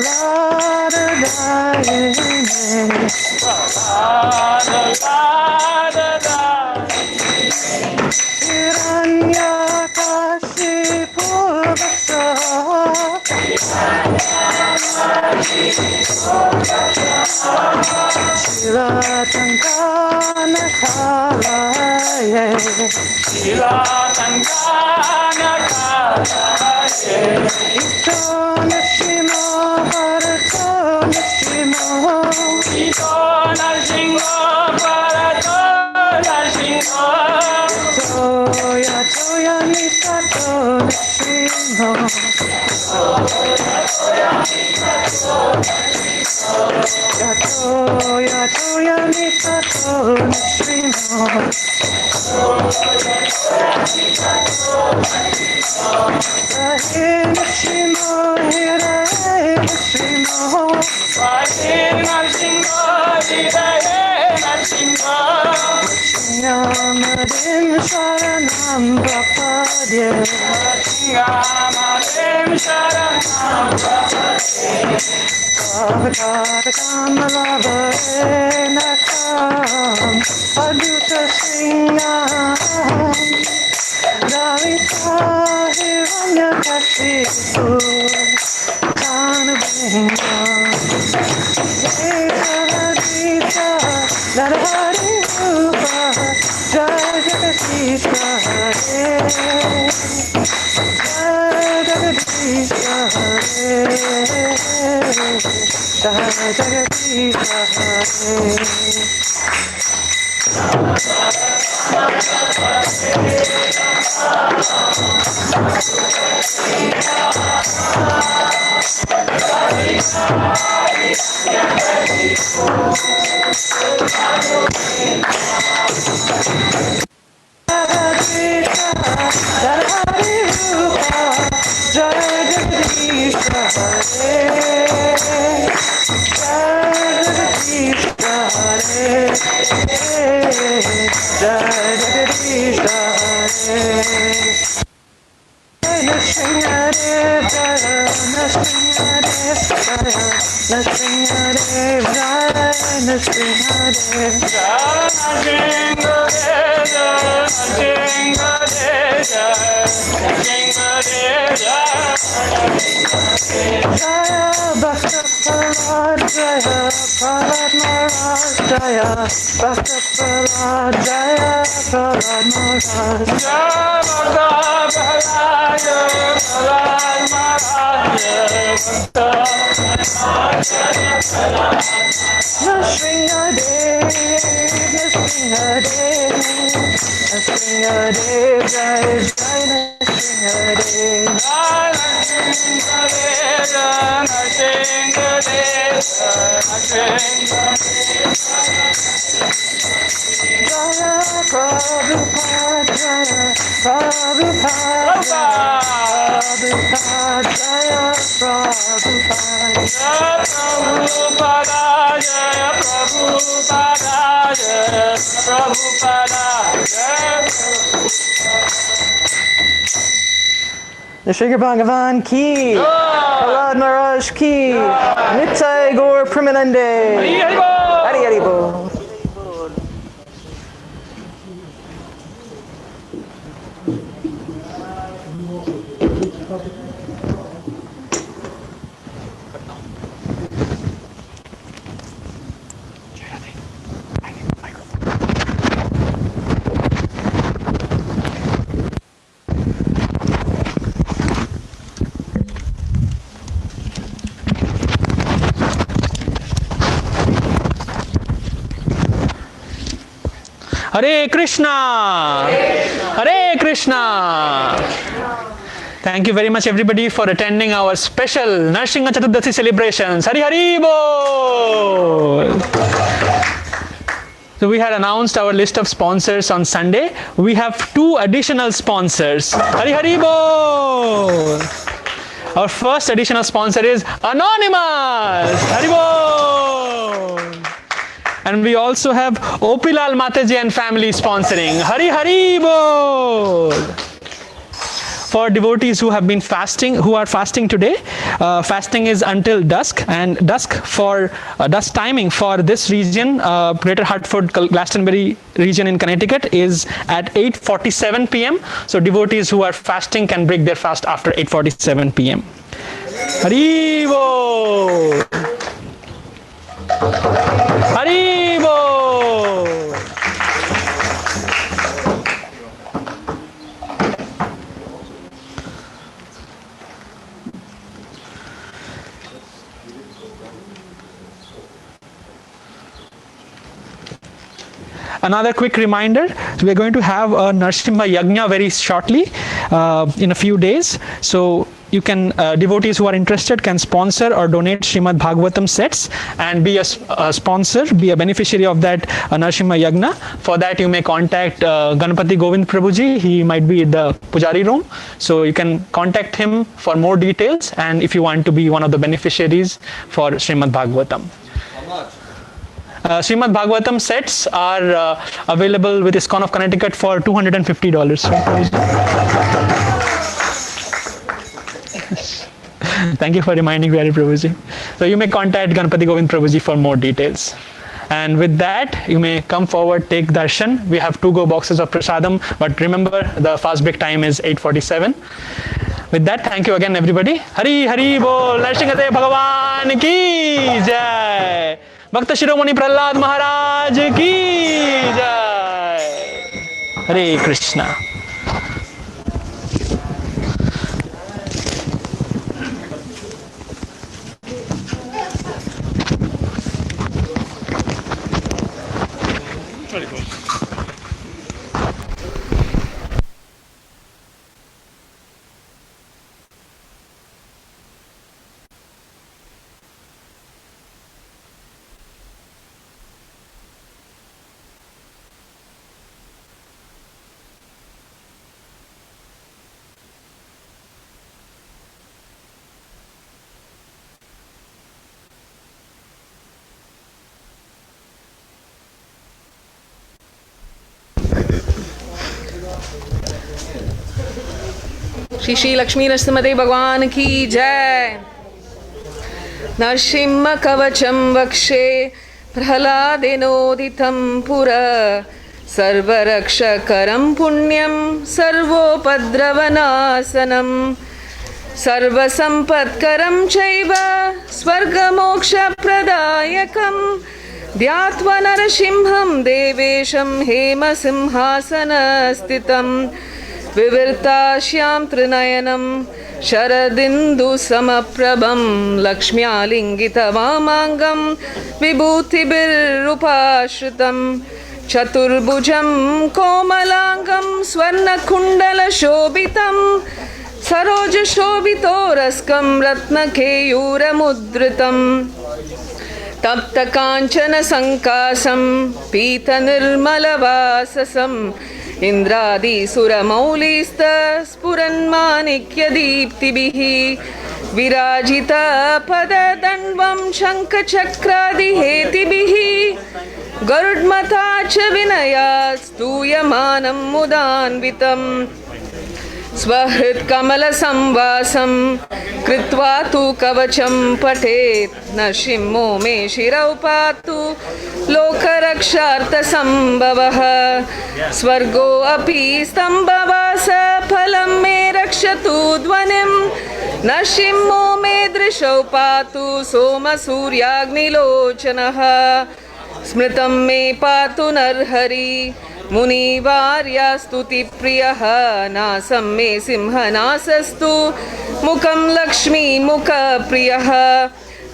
Radha Dayane. Hiranyakashipu Vaksha Shikar Bhagavan ki, Prahlad Maharaj ki, Nittai Gaur Premanande, Hari Hari Bol. Hare Krishna! Hare Krishna! Thank you very much everybody for attending our special Nrsimha Chaturdasi celebrations. Hari Hari Bol! So we had announced our list of sponsors on Sunday. We have 2 additional sponsors. Hari Hari Bol! Our first additional sponsor is Anonymous. Hari Bol! And we also have Opilal Mataji and family sponsoring. Hari Hari Bol! For devotees who have been fasting, who are fasting today, fasting is until dusk, and dusk timing for this region, Greater Hartford, Glastonbury region in Connecticut, is at 8:47 p.m. So devotees who are fasting can break their fast after 8:47 p.m. Hari Bol! Haribo! Another quick reminder, we are going to have a Nrsimha Yajna very shortly, in a few days. So you can, devotees who are interested can sponsor or donate Srimad Bhagavatam sets and be a sponsor, be a beneficiary of that Nrsimha Yajna. For that you may contact Ganapati Govind Prabhuji, he might be in the Pujari room. So you can contact him for more details and if you want to be one of the beneficiaries for Srimad Bhagavatam. Srimad Bhagavatam sets are available with ISKCON of Connecticut for $250. Thank you for reminding me, Prabhuji. So you may contact Ganapati Govind Prabhuji for more details. And with that, you may come forward, take darshan. We have 2 go boxes of prasadam, but remember the fast break time is 8:47. With that, thank you again, everybody. Hari Hari Bol, Nrsimhadev Bhagavan ki jai. भक्त शिरोमणि प्रहलाद महाराज की जय. हरे कृष्णा. श्री श्री लक्ष्मी नरसिंहदेव भगवान की जय. नरसिंह कवचम वक्षे प्रहलादेनोदितं पुरा सर्वरक्षकरं पुण्यं सर्वोपद्रवनाशनं सर्वसम्पत्करं चैव स्वर्गमोक्षप्रदायकं ध्यात्वा नरसिंहं देवेशं हेमसिंहासनस्थितं विवृताश्यां त्रिनयनं शरदिन्दुसमप्रभं लक्ष्म्यालिङ्गितवामाङ्गं विभूतिभिरुपाश्रितं चतुर्भुजं कोमलाङ्गं स्वर्णकुण्डलशोभितं सरोजशोभितोरस्कं रत्नकेयूरमुद्रितं तप्तकाञ्चनसङ्कासं पीतनिर्मलवाससं इन्द्रादिसुरमौलिस्तस्फुरन्माणिक्यदीप्तिभिः विराजितपददण्डं शङ्खचक्रादिहेतिभिः गरुड्मथा च विनयात् स्तूयमानं मुदान्वितं स्वहृत्कमलसंवासं कृत्वा तु कवचं पठेत् नरसिंहो मे शिरौ पातु लोकरक्षार्थसम्भवः स्वर्गोऽपि स्तम्भवास फलं मे रक्षतु ध्वनिं नरसिंहो मे दृशौ पातु सोमसूर्याग्निलोचनः स्मृतं मे पातु नरहरि मुनिवार्यास्तुतिप्रियः नासं मे सिंहनासस्तु मुखं लक्ष्मीमुखप्रियः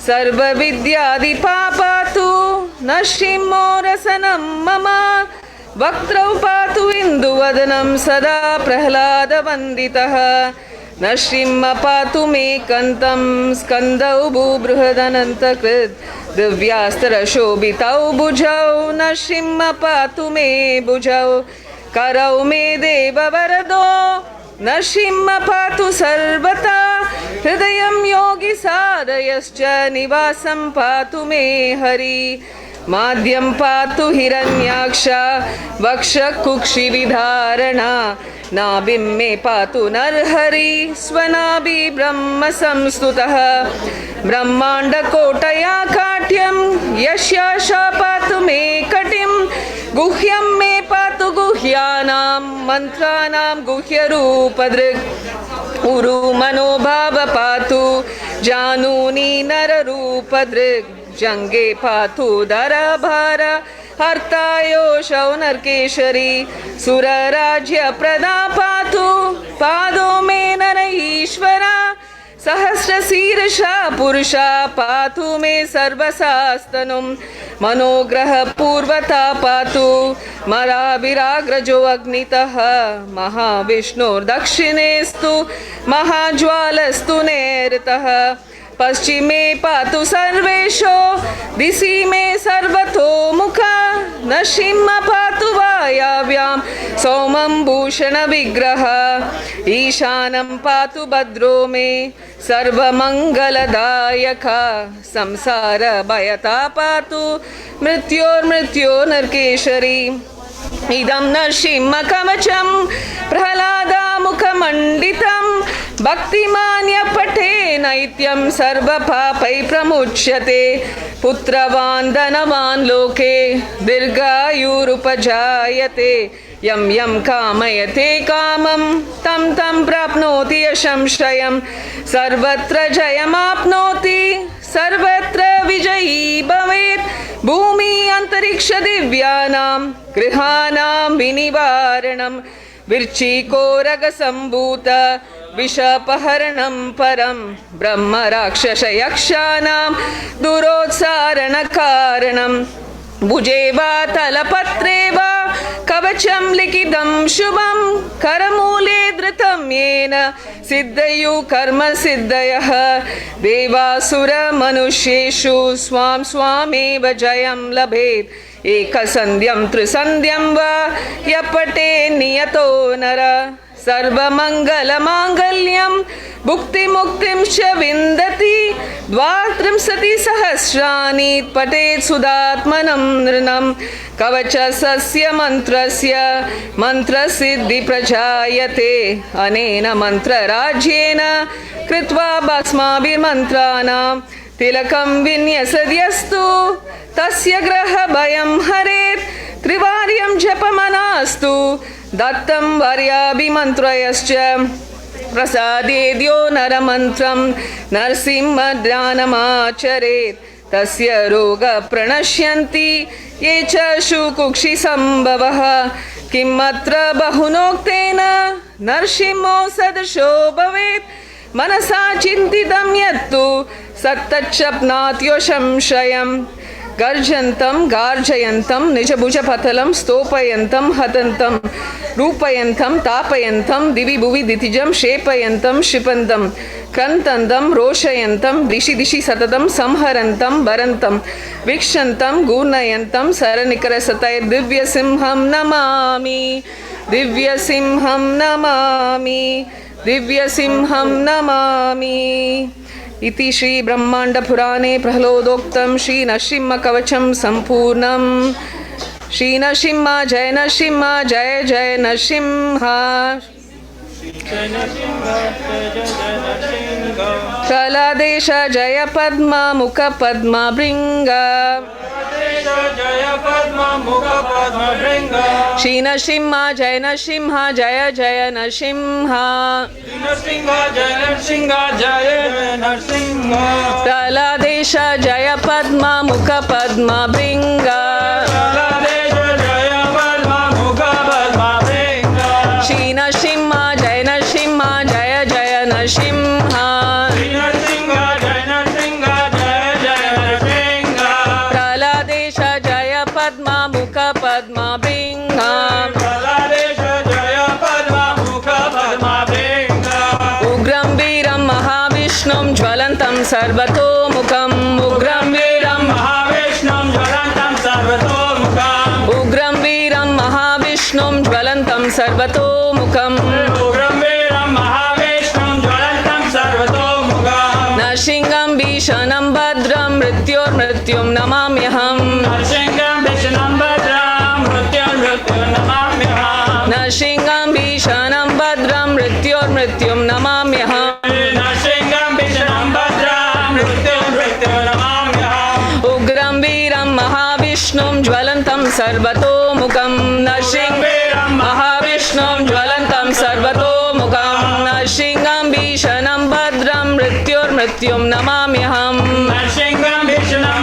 सर्वविद्यादिपापातु नरसिंहो रसनं मम वक्त्रौ पातु इन्दुवदनं सदा प्रह्लादवन्दितः नरसिंह पातु मे कन्तं स्कन्दौ भूबृहदनन्तकृत् दिव्यास्त्रशोभितौ भुजौ नरसिंह पातु मे भुजौ करौ मे देववरदो नरसिंह पातु सर्वथा हृदयं योगी साधयश्च निवासं पातु मे हरि माद्यं पातु हिरण्याक्ष वक्षकुक्षिविधारणा नाभिं मे पातु नरहरि स्वनाभि ब्रह्म संस्तुतः ब्रह्माण्डकोटया काठ्यं यस्याशा पातु मे कटिं गुह्यं मे पातु गुह्यानां मन्त्राणां गुह्यरूपदृक् उरु मनोभाव पातु जानूनि नररूपदृक् जंगे पातु दरभार हर्तायोषौ नरकेशरी सुरराज्य प्रदा पातु पादो मे नर ईश्वरा सहस्रशीर्षा पुरुषा पातु मे सर्वशास्तनुं मनोग्रह पूर्वता पातु मराविराग्रजो अग्नितः महाविष्णुर्दक्षिणेस्तु महाज्वालस्तु नैऋतः पश्चिमे पातु सर्वेषु दिशि मे सर्वतो मुखा नरसिंह पातु वायव्यां सौमं भूषण विग्रह ईशानं पातु भद्रो मे सर्वमङ्गलदायक संसार भयता पातु मृत्योर्मृत्यो नरकेशरी इदं नरसिंह कवचं प्रह्लादामुखमण्डितं भक्तिमान्य पठे नैत्यं सर्वपापै प्रमुच्यते पुत्रवान् धनवान् लोके दीर्घायुरुपजायते यं यं कामयते कामं तं तं प्राप्नोति यशंश्रयं सर्वत्र जयमाप्नोति सर्वत्र विजयी भवेत् भूमि अंतरिक्ष दिव्यानां गृहाणां विनिवारणं विर्चिकोरगसम्भूत विषपहरणं परं ब्रह्म राक्षस यक्षाणां दुरोत्सारणकारणं भुजे वा तलपत्रे वा कवचं लिखितं शुभं करमूले धृतं येन सिद्धयु कर्म सिद्धयः देवासुरमनुष्येषु स्वां स्वामेव जयं लभेत् एकसन्ध्यं त्रिसन्ध्यं वा यपटे नियतो नर सर्वमङ्गलमाङ्गल्यं भुक्तिमुक्तिं च विन्दति द्वात्रिंशतिसहस्राणि पठेत् सुदात्मनं नृणं कवचस्य मन्त्रस्य मन्त्रसिद्धि प्रजायते अनेन मन्त्रराज्येन कृत्वा भस्माभिर्मन्त्राणां तिलकं विन्यसद्यस्तु तस्य ग्रहभयं हरेत् त्रिवार्यं जपमनास्तु दत्तं वर्याभिमन्त्रयश्च प्रसादेद्यो नरमन्त्रं नरसिंहध्यानमाचरेत् तस्य रोगप्रणश्यन्ति ये च शुकुक्षिसम्भवः किम् अत्र बहुनोक्तेन नरसिंहो सदृशो भवेत् मनसा चिन्तितं यत्तु सत्तच्छप्नात्यो संशयम् गर्जन्तं गार्जयन्तं निजभुजपतलं स्तोपयन्तं हतन्तं रूपयन्तं तापयन्तं दिवि भुवि दितिजं क्षेपयन्तं क्षिपन्तं क्रन्तन्तं रोषयन्तं दिशि दिशि सततं संहरन्तं भरन्तं वीक्षन्तं गूर्णयन्तं सरनिकरसतैर्दिव्यसिंहं नमामि दिव्यसिंहं नमामि दिव्यसिंहं नमामि इति श्री ब्रह्मांड पुराणे प्रह्लादोक्तं श्री नरसिंह कवचं संपूर्णम् श्री नरसिंह जय जय नरसिंह प्रह्लादेश जय पद्मा मुख पद्मा भृंग श्री नरसिंह जय जय नरसिंह प्रह्लादेश जय पद्मा मुख पद्मा भृंग श्री नरसिंह जय जय नरसिंह प्रह्लादेश जय पद्मा मुख पद्मा भृंग उग्रं वीरं महाविष्णुं ज्वलन्तं सर्वतोमुखम् उग्रं वीरं महाविष्णुं ज्वलन्तं सर्वतोमुखम् उग्रं वीरं महाविष्णुं ज्वलन्तं सर्वतोमुखम् उग्रं वीरं महाविष्णुं ज्वलन्तं सर्वतोमुखम् नरसिंहं भीषणं भद्रं मृत्योर्मृत्युं नमाम्यहम् नरसिंहं भीषणं भद्रं मृत्योर्मृत्युं नमाम्यहम् नरसिंहं भीषणं भद्रं मृत्योर्मृत्युं नमाम्यहम् नरसिंहं भीषणं भद्रं मृत्योर्मृत्युं नमाम्यहम् उग्रं वीरं महाविष्णुं ज्वलन्तं सर्वतोमुखम् नरसिंहं वीरं महाविष्णुं ज्वलन्तं सर्वतोमुखम् नरसिंहं भीषणं भद्रं मृत्योर्मृत्युं नमाम्यहम् नरसिंहं भीषणं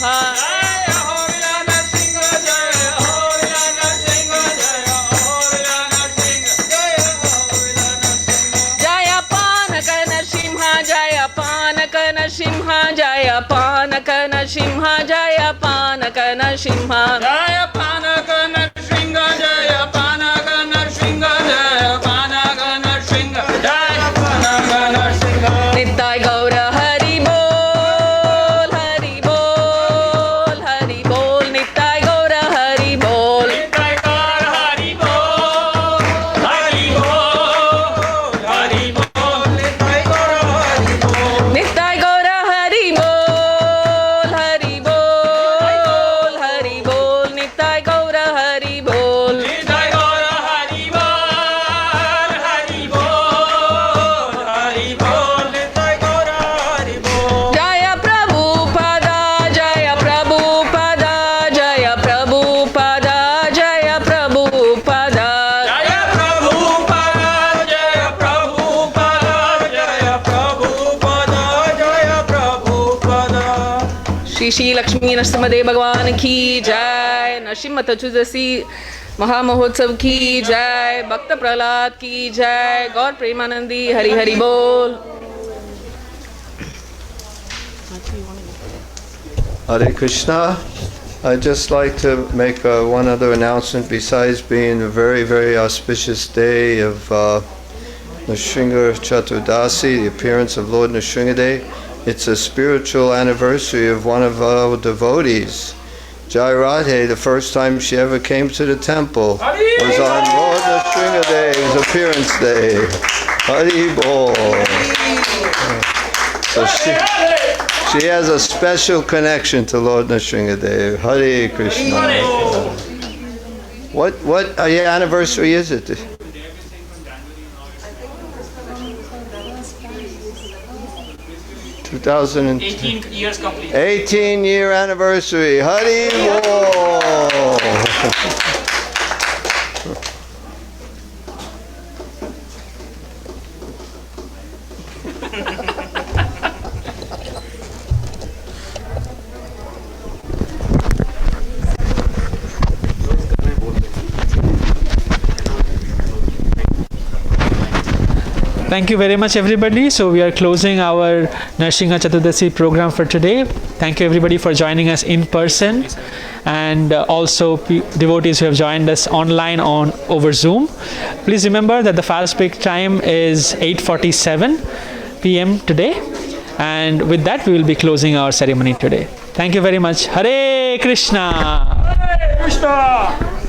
Nrsimha, Jaya Panaka Nrsimha, Jaya Panaka Nrsimha, Jaya Panaka Nrsimha, Jaya Panaka Nrsimha, Jaya Panaka Nrsimha, Jaya Panaka Nrsimha. Nittai Gaura Hari Bol, Hari Bol, Hari Bol, Nittai Gaura Hari Bol, Nittai Gaura Hari Bol, Hari Bol, Hari Bol, Nittai Gaura Hari Bol, Nittai Gaura Hari Bol, Hari Bol, Hari Bol, Nittai Gaura Hari Bol, Nittai Gaura Hari Bol, Hari Bol, Hari Bol, Nittai Gaura Hari Bol. Jaya Prabhupada, Jaya Prabhupada, Jaya Prabhupada, Jaya Prabhupada, Jaya Prabhupada, Jaya Prabhupada, Jaya Prabhupada, Jaya Prabhupada. Shri Lakshmi Nrsimhadev Bhagwan ki jai, Nrsimha Chaturdashi Mahamahotsav ki jai, Bhakta Prahlad ki jai, Gaur Premanandi Hari Hari Bol. Hare Krishna. I'd just like to make one other announcement besides being a very, very auspicious day of Nrsimha Chaturdasi, the appearance of Lord Nrsimhadev. It's a spiritual anniversary of one of our devotees, Jai Radhe. The first time she ever came to the temple was on Lord Nrsimhadev's appearance day. Hari Bol. So she has a special connection to Lord Nrsimhadev. Hare Krishna. What anniversary is it? 18 years complete. 18-year anniversary. Hari Bol. Thank you very much, everybody. So we are closing our Nrsimha Chaturdasi program for today. Thank you, everybody, for joining us in person, and also devotees who have joined us online over Zoom. Please remember that the fast break time is 8:47 p.m. today, and with that we will be closing our ceremony today. Thank you very much. Hare Krishna. Hare Krishna.